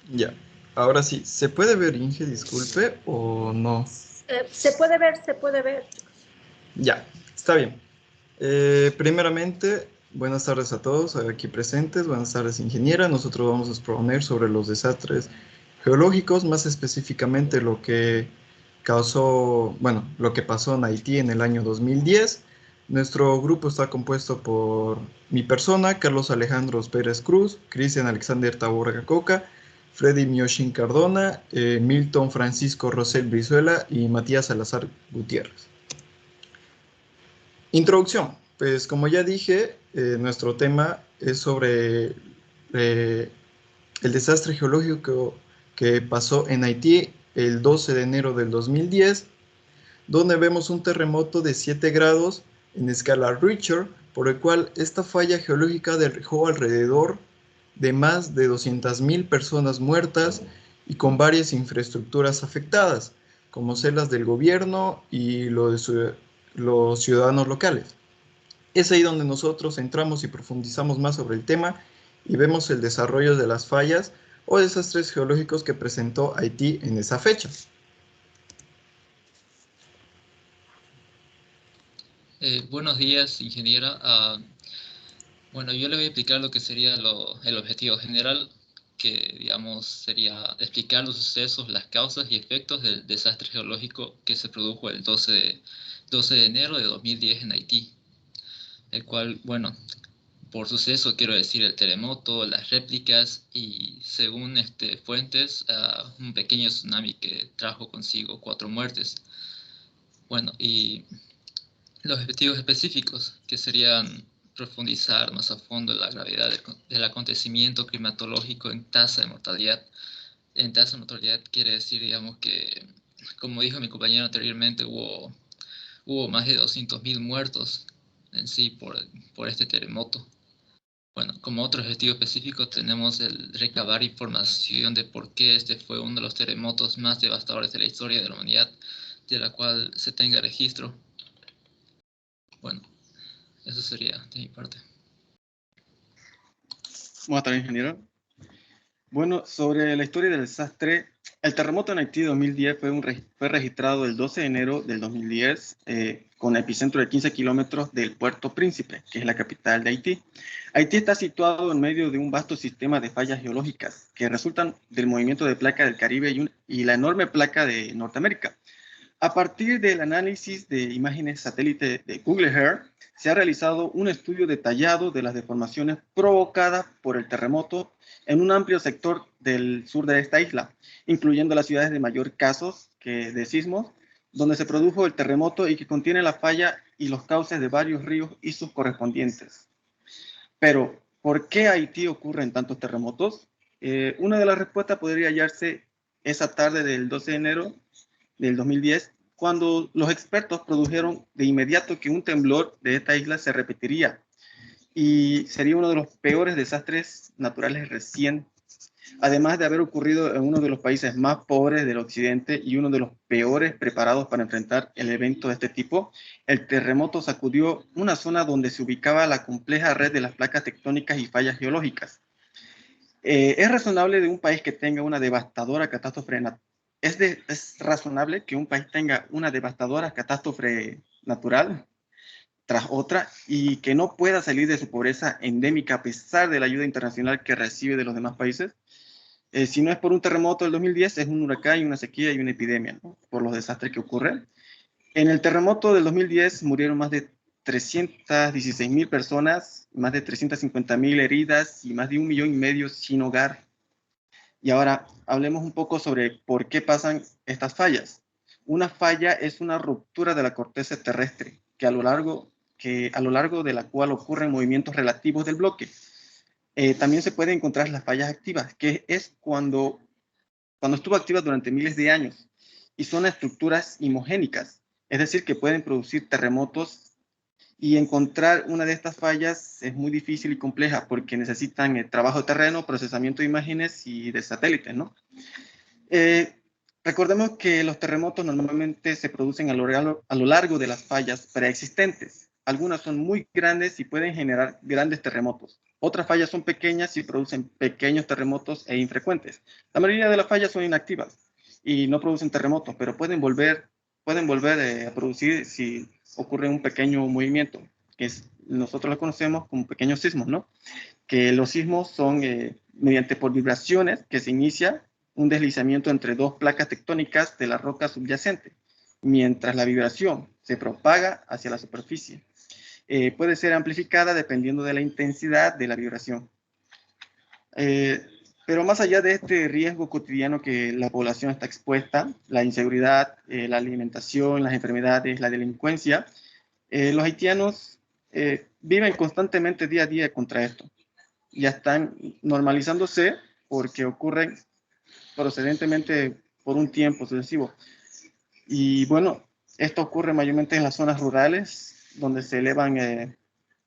Ya. Ahora sí, ¿se puede ver, Inge, disculpe, o no? Se puede ver, chicos. Ya, está bien. Primeramente, buenas tardes a todos aquí presentes, buenas tardes, ingeniera. Nosotros vamos a exponer sobre los desastres geológicos, más específicamente lo que causó, bueno, lo que pasó en Haití en el año 2010. Nuestro grupo está compuesto por mi persona, Carlos Alejandro Pérez Cruz, Cristian Alexander Taborga Coca, Freddy Mioshin Cardona, Milton Francisco Rosell Brizuela y Matías Salazar Gutiérrez. Introducción. Pues como ya dije, nuestro tema es sobre el desastre geológico que pasó en Haití el 12 de enero del 2010, donde vemos un terremoto de 7 grados en escala Richter, por el cual esta falla geológica dejó alrededor de más de 200.000 personas muertas y con varias infraestructuras afectadas, como celdas del gobierno y los ciudadanos locales. Es ahí donde nosotros entramos y profundizamos más sobre el tema y vemos el desarrollo de las fallas o desastres geológicos que presentó Haití en esa fecha. Buenos días, ingeniera. Bueno, yo le voy a explicar lo que sería el objetivo general, que digamos sería explicar los sucesos, las causas y efectos del desastre geológico que se produjo el 12 de enero de 2010 en Haití, el cual, bueno, por suceso quiero decir el terremoto, las réplicas y según fuentes, un pequeño tsunami que trajo consigo 4 muertes. Bueno, y los objetivos específicos, que serían profundizar más a fondo en la gravedad del acontecimiento climatológico en tasa de mortalidad. En tasa de mortalidad quiere decir, digamos, que, como dijo mi compañero anteriormente, hubo más de 200.000 muertos en sí por este terremoto. Bueno, como otro objetivo específico tenemos el recabar información de por qué este fue uno de los terremotos más devastadores de la historia de la humanidad, de la cual se tenga registro. Bueno, eso sería de mi parte. Buenas tardes, ingeniero. Bueno, sobre la historia del desastre, el terremoto en Haití 2010 fue registrado el 12 de enero del 2010 con epicentro de 15 kilómetros del Puerto Príncipe, que es la capital de Haití. Haití está situado en medio de un vasto sistema de fallas geológicas que resultan del movimiento de placa del Caribe y la enorme placa de Norteamérica. A partir del análisis de imágenes satélite de Google Earth, se ha realizado un estudio detallado de las deformaciones provocadas por el terremoto en un amplio sector del sur de esta isla, incluyendo las ciudades de mayor casos de sismos, donde se produjo el terremoto y que contiene la falla y los cauces de varios ríos y sus correspondientes. Pero, ¿por qué Haití ocurren tantos terremotos? Una de las respuestas podría hallarse esa tarde del 12 de enero del 2010, cuando los expertos produjeron de inmediato que un temblor de esta isla se repetiría y sería uno de los peores desastres naturales recientes, además de haber ocurrido en uno de los países más pobres del occidente y uno de los peores preparados para enfrentar el evento de este tipo. El terremoto sacudió una zona donde se ubicaba la compleja red de las placas tectónicas y fallas geológicas. Es razonable de un país que tenga una devastadora catástrofe es razonable que un país tenga una devastadora catástrofe natural tras otra y que no pueda salir de su pobreza endémica a pesar de la ayuda internacional que recibe de los demás países. Si no es por un terremoto del 2010, es un huracán y una sequía y una epidemia, ¿no? Por los desastres que ocurren. En el terremoto del 2010 murieron más de 316.000 personas, más de 350.000 heridas y más de 1,5 millones sin hogar. Y ahora hablemos un poco sobre por qué pasan estas fallas. Una falla es una ruptura de la corteza terrestre que a lo largo de la cual ocurren movimientos relativos del bloque. También se pueden encontrar las fallas activas, que es cuando estuvo activa durante miles de años y son estructuras imogénicas, es decir, que pueden producir terremotos, y encontrar una de estas fallas es muy difícil y compleja porque necesitan trabajo de terreno, procesamiento de imágenes y de satélites, ¿no? Recordemos que los terremotos normalmente se producen a lo largo de las fallas preexistentes. Algunas son muy grandes y pueden generar grandes terremotos. Otras fallas son pequeñas y producen pequeños terremotos e infrecuentes. La mayoría de las fallas son inactivas y no producen terremotos, pero pueden volver a producir si ocurre un pequeño movimiento, que nosotros lo conocemos como pequeños sismos, ¿no? Que los sismos son mediante por vibraciones que se inicia un deslizamiento entre dos placas tectónicas de la roca subyacente, mientras la vibración se propaga hacia la superficie. Puede ser amplificada dependiendo de la intensidad de la vibración. Pero más allá de este riesgo cotidiano que la población está expuesta, la inseguridad, la alimentación, las enfermedades, la delincuencia, los haitianos viven constantemente día a día contra esto. Ya están normalizándose porque ocurren procedentemente por un tiempo sucesivo. Y bueno, esto ocurre mayormente en las zonas rurales, donde se elevan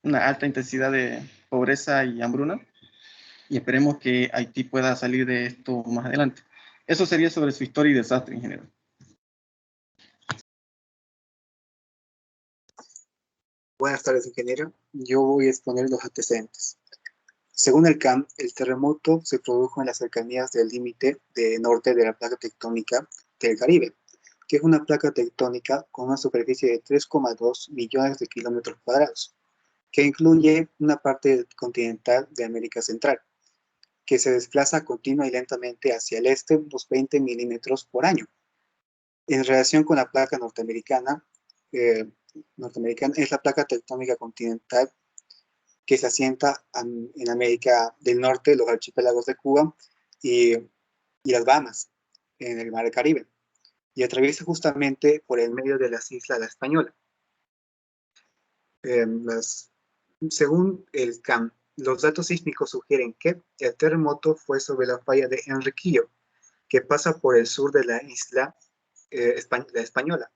una alta intensidad de pobreza y hambruna. Y esperemos que Haití pueda salir de esto más adelante. Eso sería sobre su historia y desastre en general. Buenas tardes, ingeniero. Yo voy a exponer los antecedentes. Según el CAM, el terremoto se produjo en las cercanías del límite de norte de la placa tectónica del Caribe, que es una placa tectónica con una superficie de 3,2 millones de kilómetros cuadrados, que incluye una parte continental de América Central, que se desplaza continua y lentamente hacia el este unos 20 milímetros por año. En relación con la placa norteamericana es la placa tectónica continental que se asienta en América del Norte, los archipiélagos de Cuba y las Bahamas, en el Mar Caribe, y atraviesa justamente por el medio de las islas La Española. Según el CAM, los datos sísmicos sugieren que el terremoto fue sobre la falla de Enriquillo, que pasa por el sur de la isla La Española,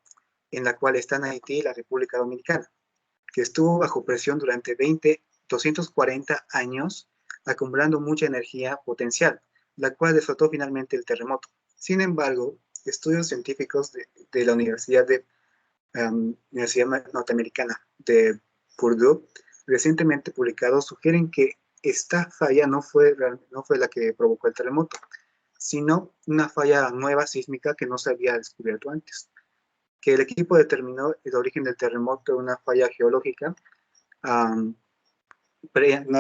en la cual están Haití y la República Dominicana, que estuvo bajo presión durante 240 años, acumulando mucha energía potencial, la cual desató finalmente el terremoto. Sin embargo, estudios científicos de la Universidad Norteamericana de Purdue, recientemente publicados, sugieren que esta falla no fue la que provocó el terremoto, sino una falla nueva sísmica que no se había descubierto antes. Que el equipo determinó el origen del terremoto de una falla geológica no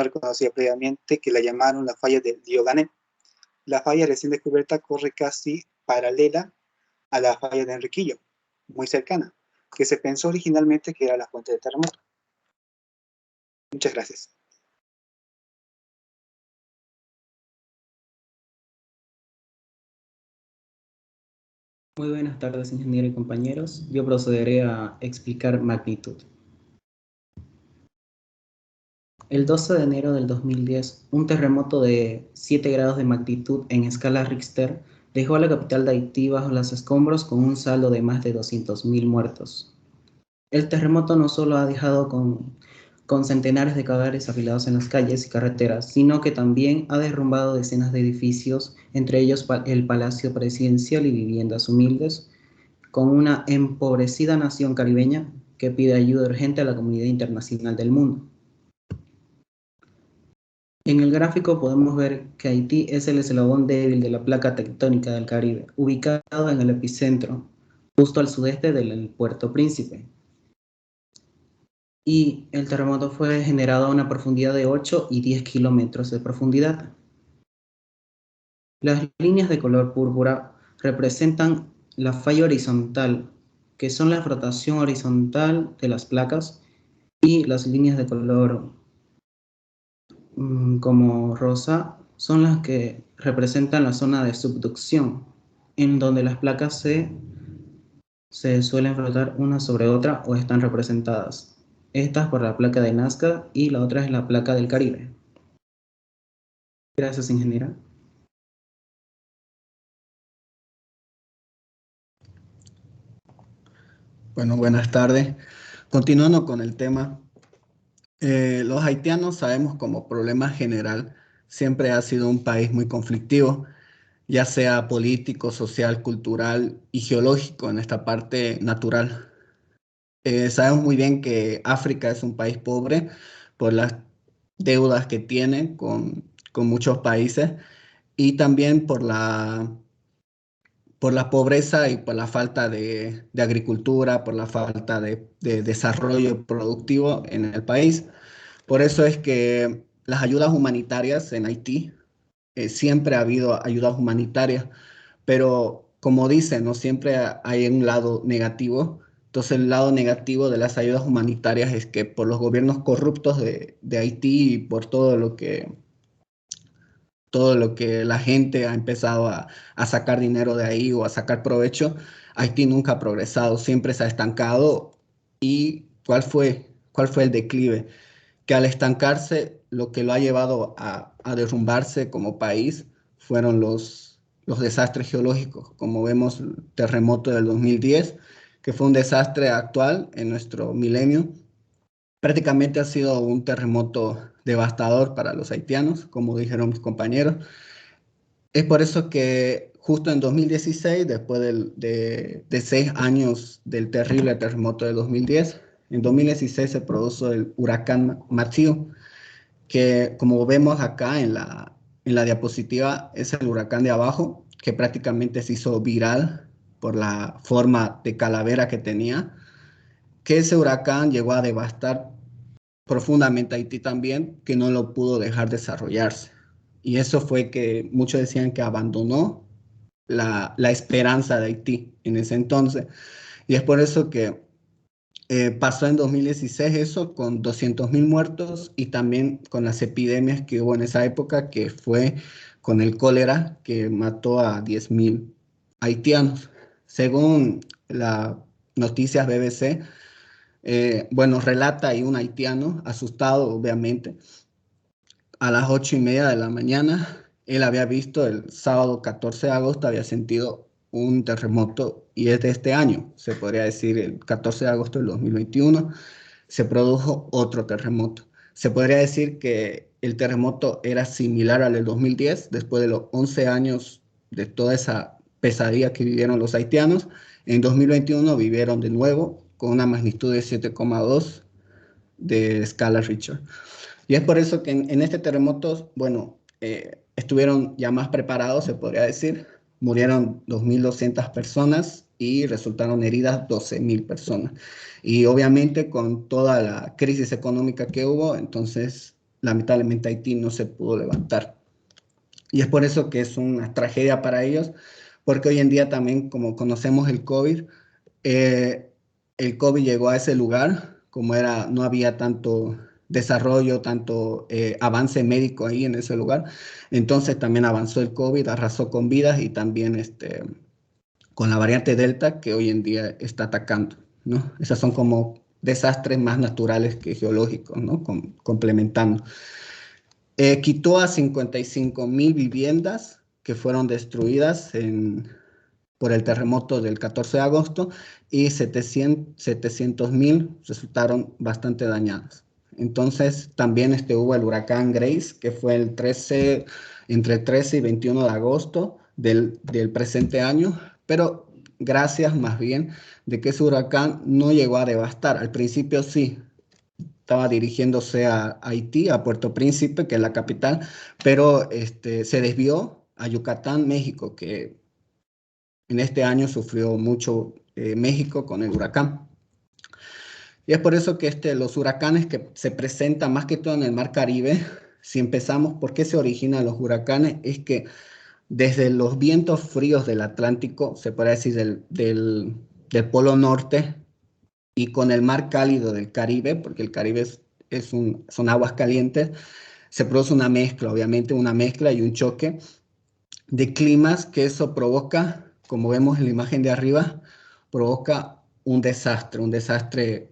reconocida previamente, que la llamaron la falla de Diogané. La falla recién descubierta corre casi paralela a la falla de Enriquillo, muy cercana, que se pensó originalmente que era la fuente del terremoto. Muchas gracias. Muy buenas tardes, ingeniero y compañeros. Yo procederé a explicar magnitud. El 12 de enero del 2010, un terremoto de 7 grados de magnitud en escala Richter dejó a la capital de Haití bajo los escombros con un saldo de más de 200.000 muertos. El terremoto no solo ha dejado con centenares de cadáveres apilados en las calles y carreteras, sino que también ha derrumbado decenas de edificios, entre ellos el Palacio Presidencial y viviendas humildes, con una empobrecida nación caribeña que pide ayuda urgente a la comunidad internacional del mundo. En el gráfico podemos ver que Haití es el eslabón débil de la placa tectónica del Caribe, ubicado en el epicentro, justo al sudeste del Puerto Príncipe. Y el terremoto fue generado a una profundidad de 8 y 10 kilómetros de profundidad. Las líneas de color púrpura representan la falla horizontal, que son la rotación horizontal de las placas, y las líneas de color como rosa son las que representan la zona de subducción, en donde las placas se suelen frotar una sobre otra o están representadas. Esta es por la placa de Nazca y la otra es la placa del Caribe. Gracias, ingeniera. Bueno, buenas tardes. Continuando con el tema, los haitianos sabemos como problema general siempre ha sido un país muy conflictivo, ya sea político, social, cultural y geológico en esta parte natural. Sabemos muy bien que África es un país pobre por las deudas que tiene con muchos países y también por la pobreza y por la falta de agricultura, por la falta de desarrollo productivo en el país. Por eso es que las ayudas humanitarias en Haití, siempre ha habido ayudas humanitarias, pero como dicen, no siempre hay un lado negativo. Entonces el lado negativo de las ayudas humanitarias es que por los gobiernos corruptos de Haití y por todo lo que la gente ha empezado a sacar dinero de ahí o a sacar provecho, Haití nunca ha progresado, siempre se ha estancado. ¿Y cuál fue el declive? Que al estancarse, lo que lo ha llevado a derrumbarse como país fueron los desastres geológicos, como vemos el terremoto del 2010, que fue un desastre actual en nuestro milenio. Prácticamente ha sido un terremoto devastador para los haitianos, como dijeron mis compañeros. Es por eso que justo en 2016, después de 6 años del terrible terremoto de 2010, en 2016 se produjo el huracán Matthew, que como vemos acá en la diapositiva, es el huracán de abajo, que prácticamente se hizo viral por la forma de calavera que tenía, que ese huracán llegó a devastar profundamente a Haití también, que no lo pudo dejar desarrollarse. Y eso fue que muchos decían que abandonó la esperanza de Haití en ese entonces. Y es por eso que pasó en 2016 eso, con 200.000 muertos y también con las epidemias que hubo en esa época, que fue con el cólera, que mató a 10.000 haitianos. Según las noticias BBC, bueno, relata ahí un haitiano, asustado obviamente, a las 8:30 de la mañana, él había visto el sábado 14 de agosto, había sentido un terremoto y es de este año, se podría decir el 14 de agosto del 2021, se produjo otro terremoto. Se podría decir que el terremoto era similar al del 2010, después de los 11 años de toda esa pesadilla que vivieron los haitianos. En 2021 vivieron de nuevo con una magnitud de 7,2 de escala Richter. Y es por eso que en este terremoto, bueno, estuvieron ya más preparados, se podría decir. Murieron 2.200 personas y resultaron heridas 12.000 personas. Y obviamente con toda la crisis económica que hubo, entonces lamentablemente Haití no se pudo levantar. Y es por eso que es una tragedia para ellos, porque hoy en día también, como conocemos el COVID llegó a ese lugar, como era, no había tanto desarrollo, tanto avance médico ahí en ese lugar. Entonces también avanzó el COVID, arrasó con vidas y también con la variante Delta que hoy en día está atacando, ¿no? Esas son como desastres más naturales que geológicos, ¿no? Complementando. Quitó a 55.000 viviendas que fueron destruidas por el terremoto del 14 de agosto y 700.000 resultaron bastante dañadas. Entonces también hubo el huracán Grace, que fue entre el 13 y 21 de agosto del presente año, pero gracias más bien de que ese huracán no llegó a devastar. Al principio sí, estaba dirigiéndose a Haití, a Puerto Príncipe, que es la capital, pero se desvió a Yucatán, México, que en este año sufrió mucho México con el huracán. Y es por eso que los huracanes que se presentan más que todo en el Mar Caribe, si empezamos, ¿por qué se originan los huracanes? Es que desde los vientos fríos del Atlántico, se puede decir del Polo Norte, y con el mar cálido del Caribe, porque el Caribe son aguas calientes, se produce una mezcla, obviamente una mezcla y un choque de climas que eso provoca, como vemos en la imagen de arriba, provoca un desastre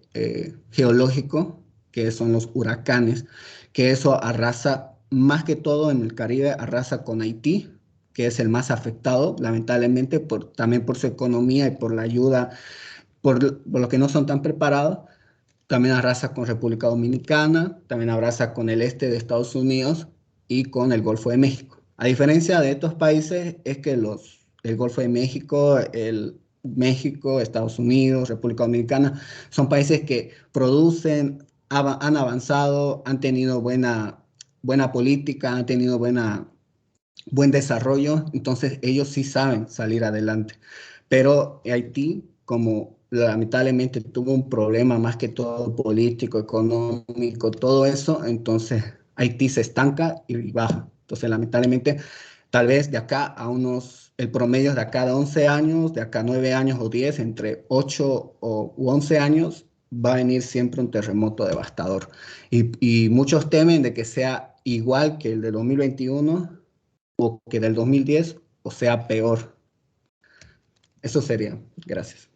geológico, que son los huracanes, que eso arrasa más que todo en el Caribe, arrasa con Haití, que es el más afectado, lamentablemente, también por su economía y por la ayuda, por lo que no son tan preparados. También arrasa con República Dominicana, también arrasa con el este de Estados Unidos y con el Golfo de México. A diferencia de estos países, es que el Golfo de México, México, Estados Unidos, República Dominicana, son países que producen, han avanzado, han tenido buena política, han tenido buen desarrollo, entonces ellos sí saben salir adelante. Pero Haití, como lamentablemente tuvo un problema más que todo político, económico, todo eso, entonces Haití se estanca y baja. Entonces, lamentablemente, tal vez de acá el promedio es de acá de 11 años, de acá 9 años o 10, entre 8 u 11 años, va a venir siempre un terremoto devastador. Y muchos temen de que sea igual que el de 2021 o que del 2010, o sea peor. Eso sería. Gracias.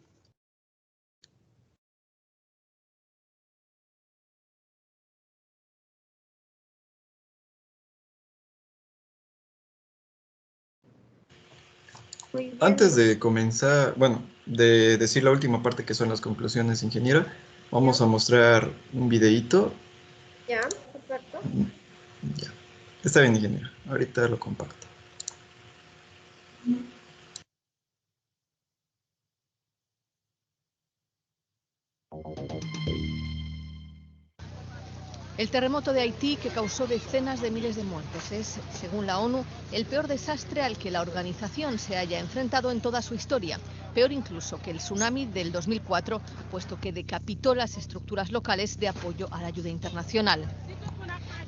Antes de comenzar, bueno, de decir la última parte que son las conclusiones, ingeniera, vamos a mostrar un videíto. Ya, perfecto. Ya. Está bien, ingeniera. Ahorita lo comparto. El terremoto de Haití, que causó decenas de miles de muertes, es, según la ONU, el peor desastre al que la organización se haya enfrentado en toda su historia. Peor incluso que el tsunami del 2004, puesto que decapitó las estructuras locales de apoyo a la ayuda internacional.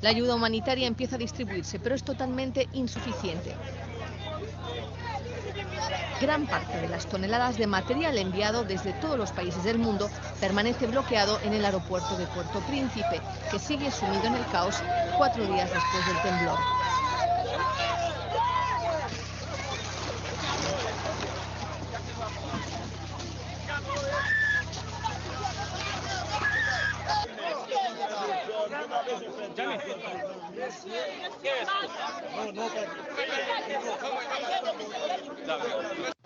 La ayuda humanitaria empieza a distribuirse, pero es totalmente insuficiente. Gran parte de las toneladas de material enviado desde todos los países del mundo permanece bloqueado en el aeropuerto de Puerto Príncipe, que sigue sumido en el caos 4 días después del temblor.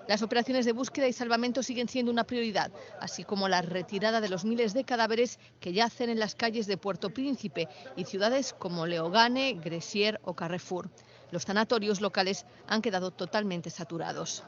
Las operaciones de búsqueda y salvamento siguen siendo una prioridad, así como la retirada de los miles de cadáveres que yacen en las calles de Puerto Príncipe y ciudades como Leogane, Gressier o Carrefour. Los sanatorios locales han quedado totalmente saturados.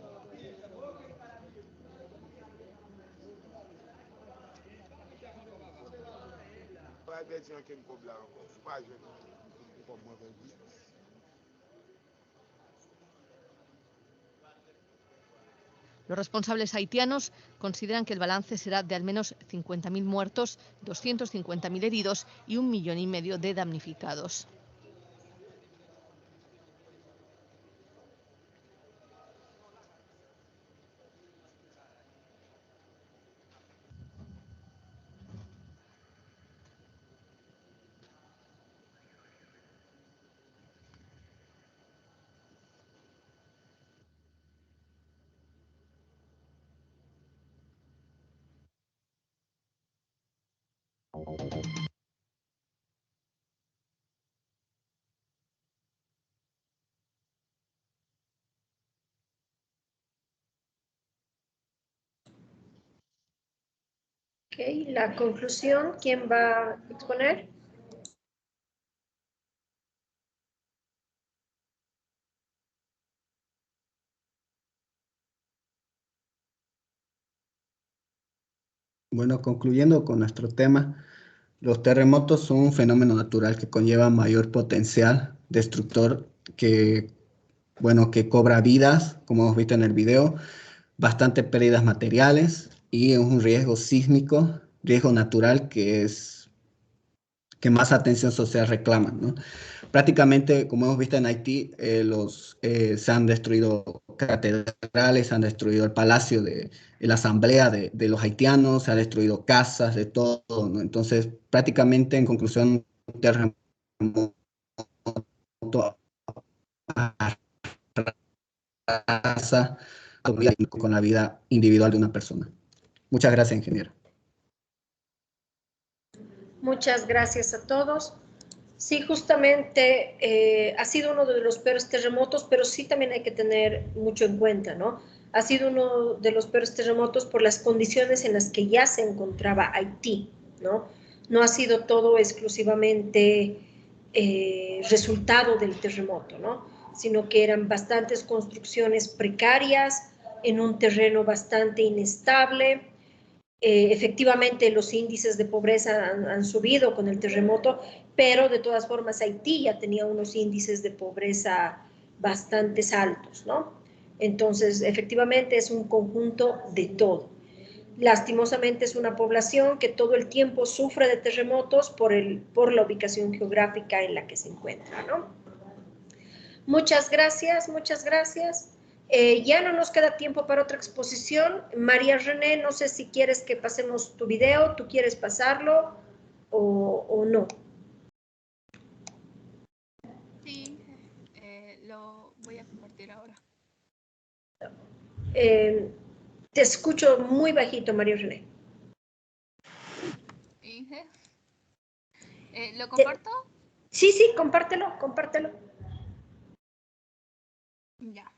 Los responsables haitianos consideran que el balance será de al menos 50.000 muertos, 250.000 heridos y 1,5 millones de damnificados. Ok, la conclusión, ¿quién va a exponer? Bueno, concluyendo con nuestro tema, Los terremotos son un fenómeno natural que conlleva mayor potencial destructor que, bueno, que cobra vidas, como hemos visto en el video, bastante pérdidas materiales y es un riesgo sísmico, riesgo natural que más atención social reclama, ¿no? Prácticamente, como hemos visto en Haití, se han destruido catedrales, se han destruido el palacio de la asamblea de los haitianos, se han destruido casas, de todo, ¿no? Entonces, prácticamente, en conclusión, un terremoto arrasa con la vida individual de una persona. Muchas gracias, ingeniero. Muchas gracias a todos. Sí, justamente ha sido uno de los peores terremotos, pero sí también hay que tener mucho en cuenta, ¿no? Ha sido uno de los peores terremotos por las condiciones en las que ya se encontraba Haití, ¿no? No ha sido todo exclusivamente resultado del terremoto, ¿no? Sino que eran bastantes construcciones precarias en un terreno bastante inestable. Efectivamente, los índices de pobreza han subido con el terremoto, pero de todas formas Haití ya tenía unos índices de pobreza bastante altos, ¿no? Entonces, efectivamente es un conjunto de todo. Lastimosamente es una población que todo el tiempo sufre de terremotos por la ubicación geográfica en la que se encuentra, ¿no? Muchas gracias, muchas gracias. Ya no nos queda tiempo para otra exposición. María René, no sé si quieres que pasemos tu video, ¿tú quieres pasarlo o no? Sí, lo voy a compartir ahora. Te escucho muy bajito, María René. Inge, ¿lo comparto? Sí, sí, compártelo, compártelo. Ya.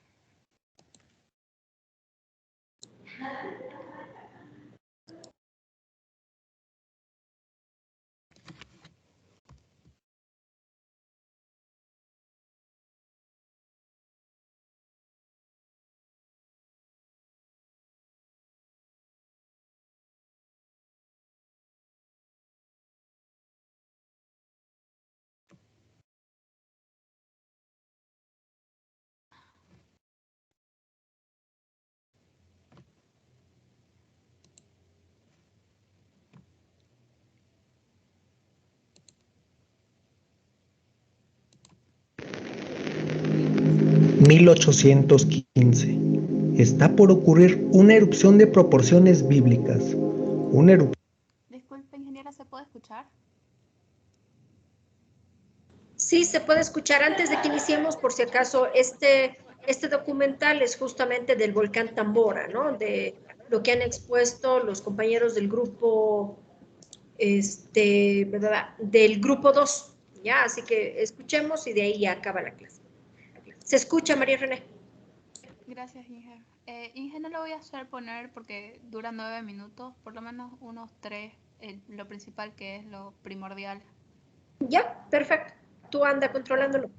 ...1815... está por ocurrir una erupción de proporciones bíblicas. Disculpe, ingeniera, ¿se puede escuchar? Sí, se puede escuchar. Antes de que iniciemos, por si acaso, este documental es justamente del volcán Tambora, ¿no? De lo que han expuesto los compañeros del grupo, del grupo 2, ¿ya? Así que escuchemos y de ahí ya acaba la clase. ¿Se escucha, María René? Gracias, Inge. Inge, no lo voy a hacer poner porque dura 9 minutos, por lo menos unos 3, lo principal que es lo primordial. Ya, perfecto. Tú anda controlándolo.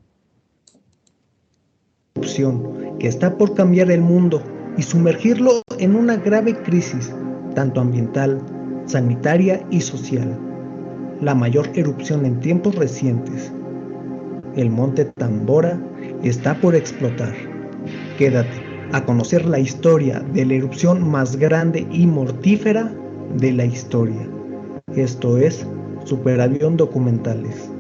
Erupción que está por cambiar el mundo y sumergirlo en una grave crisis, tanto ambiental, sanitaria y social. La mayor erupción en tiempos recientes. El monte Tambora está por explotar. Quédate a conocer la historia de la erupción más grande y mortífera de la historia. Esto es Superavión Documentales.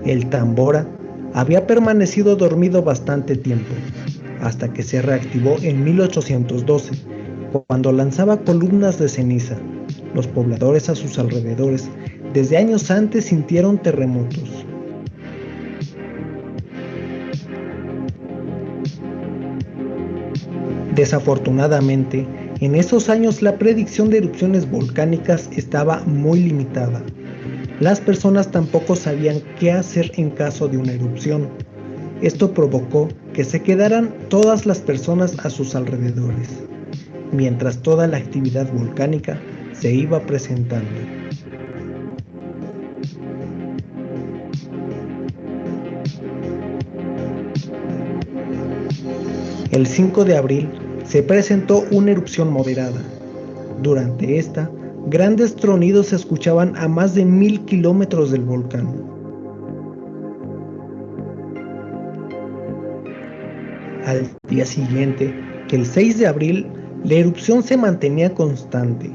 El Tambora había permanecido dormido bastante tiempo, hasta que se reactivó en 1812, cuando lanzaba columnas de ceniza. Los pobladores a sus alrededores desde años antes sintieron terremotos. Desafortunadamente, en esos años la predicción de erupciones volcánicas estaba muy limitada. Las personas tampoco sabían qué hacer en caso de una erupción. Esto provocó que se quedaran todas las personas a sus alrededores, mientras toda la actividad volcánica se iba presentando. El 5 de abril se presentó una erupción moderada. Durante esta, grandes tronidos se escuchaban a más de 1000 kilómetros del volcán. Al día siguiente, el 6 de abril, la erupción se mantenía constante.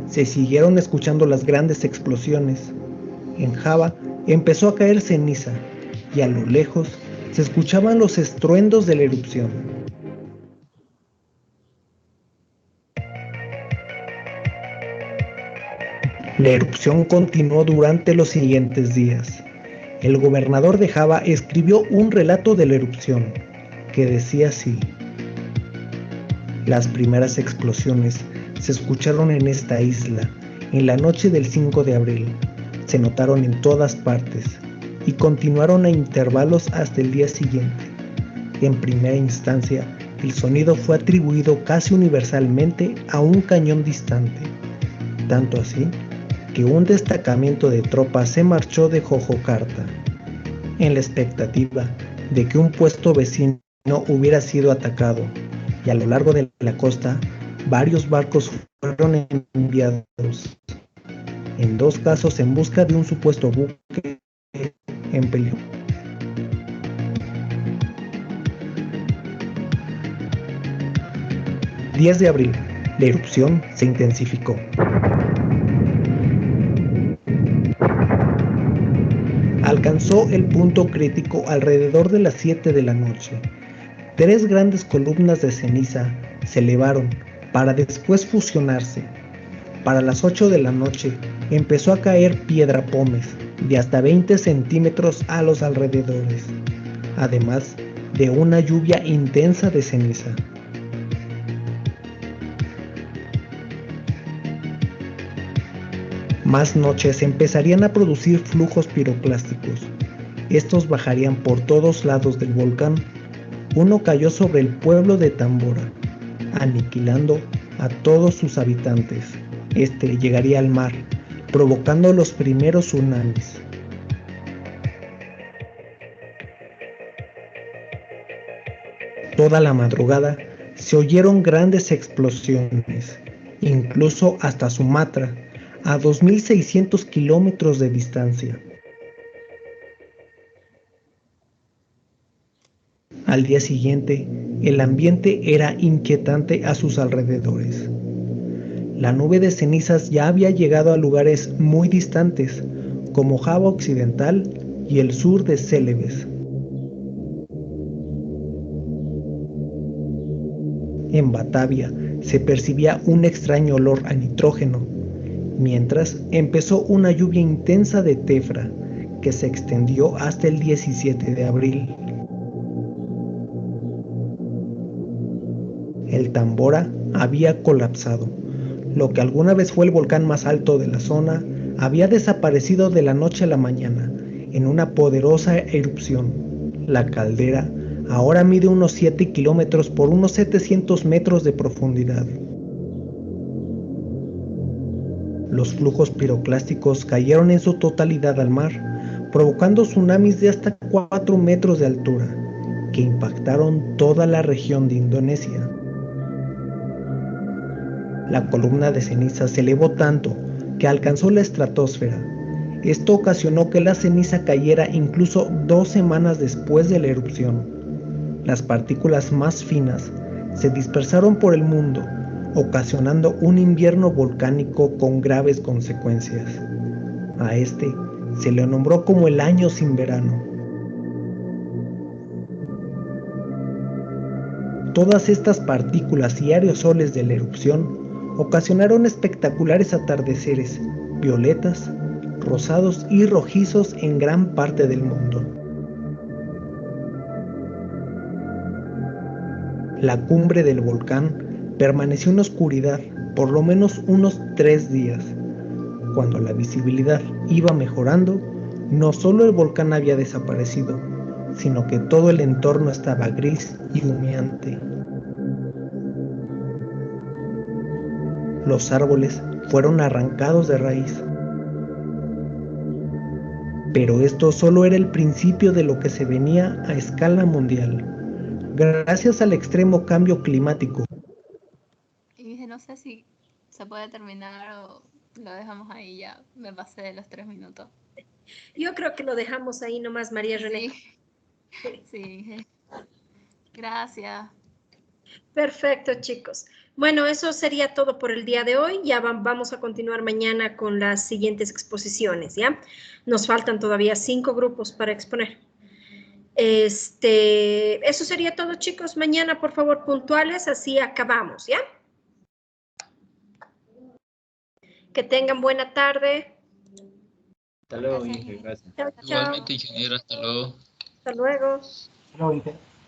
Se siguieron escuchando las grandes explosiones. En Java empezó a caer ceniza y a lo lejos se escuchaban los estruendos de la erupción. La erupción continuó durante los siguientes días. El gobernador de Java escribió un relato de la erupción, que decía así: las primeras explosiones se escucharon en esta isla en la noche del 5 de abril. Se notaron en todas partes y continuaron a intervalos hasta el día siguiente. En primera instancia, el sonido fue atribuido casi universalmente a un cañón distante, tanto así que un destacamento de tropas se marchó de Jojocarta, en la expectativa de que un puesto vecino hubiera sido atacado, y a lo largo de la costa varios barcos fueron enviados, en 2 casos en busca de un supuesto buque en peligro. El 10 de abril, la erupción se intensificó. Alcanzó el punto crítico alrededor de las 7 de la noche. 3 grandes columnas de ceniza se elevaron para después fusionarse. Para las 8 de la noche empezó a caer piedra pómez de hasta 20 centímetros a los alrededores, además de una lluvia intensa de ceniza. Más noches empezarían a producir flujos piroclásticos. Estos bajarían por todos lados del volcán. Uno cayó sobre el pueblo de Tambora, aniquilando a todos sus habitantes. Este llegaría al mar, provocando los primeros tsunamis. Toda la madrugada se oyeron grandes explosiones, incluso hasta Sumatra, a 2.600 kilómetros de distancia. Al día siguiente, el ambiente era inquietante a sus alrededores. La nube de cenizas ya había llegado a lugares muy distantes, como Java Occidental y el sur de Celebes. En Batavia se percibía un extraño olor a nitrógeno, mientras empezó una lluvia intensa de tefra que se extendió hasta el 17 de abril. El Tambora había colapsado. Lo que alguna vez fue el volcán más alto de la zona había desaparecido de la noche a la mañana en una poderosa erupción. La caldera ahora mide unos 7 kilómetros por unos 700 metros de profundidad. Los flujos piroclásticos cayeron en su totalidad al mar, provocando tsunamis de hasta 4 metros de altura, que impactaron toda la región de Indonesia. La columna de ceniza se elevó tanto que alcanzó la estratosfera. Esto ocasionó que la ceniza cayera incluso 2 semanas después de la erupción. Las partículas más finas se dispersaron por el mundo, ocasionando un invierno volcánico con graves consecuencias. A este se le nombró como el año sin verano. Todas estas partículas y aerosoles de la erupción ocasionaron espectaculares atardeceres violetas, rosados y rojizos en gran parte del mundo. La cumbre del volcán permaneció en oscuridad por lo menos unos 3 días. Cuando la visibilidad iba mejorando, no solo el volcán había desaparecido, sino que todo el entorno estaba gris y humeante. Los árboles fueron arrancados de raíz. Pero esto solo era el principio de lo que se venía a escala mundial. gracias al extremo cambio climático. Y dije, no sé si se puede terminar o lo dejamos ahí ya. Me pasé de los 3 minutos. Yo creo que lo dejamos ahí nomás, María René. Sí. Gracias. Perfecto, chicos. Bueno, eso sería todo por el día de hoy. Ya vamos a continuar mañana con las siguientes exposiciones, ¿ya? Nos faltan todavía 5 grupos para exponer. Eso sería todo, chicos. Mañana, por favor, puntuales, así acabamos, ¿ya? Que tengan buena tarde. Hasta luego, Inge, gracias. Chao, chao. Igualmente, ingeniero, hasta luego. Hasta luego. Luego, Inge.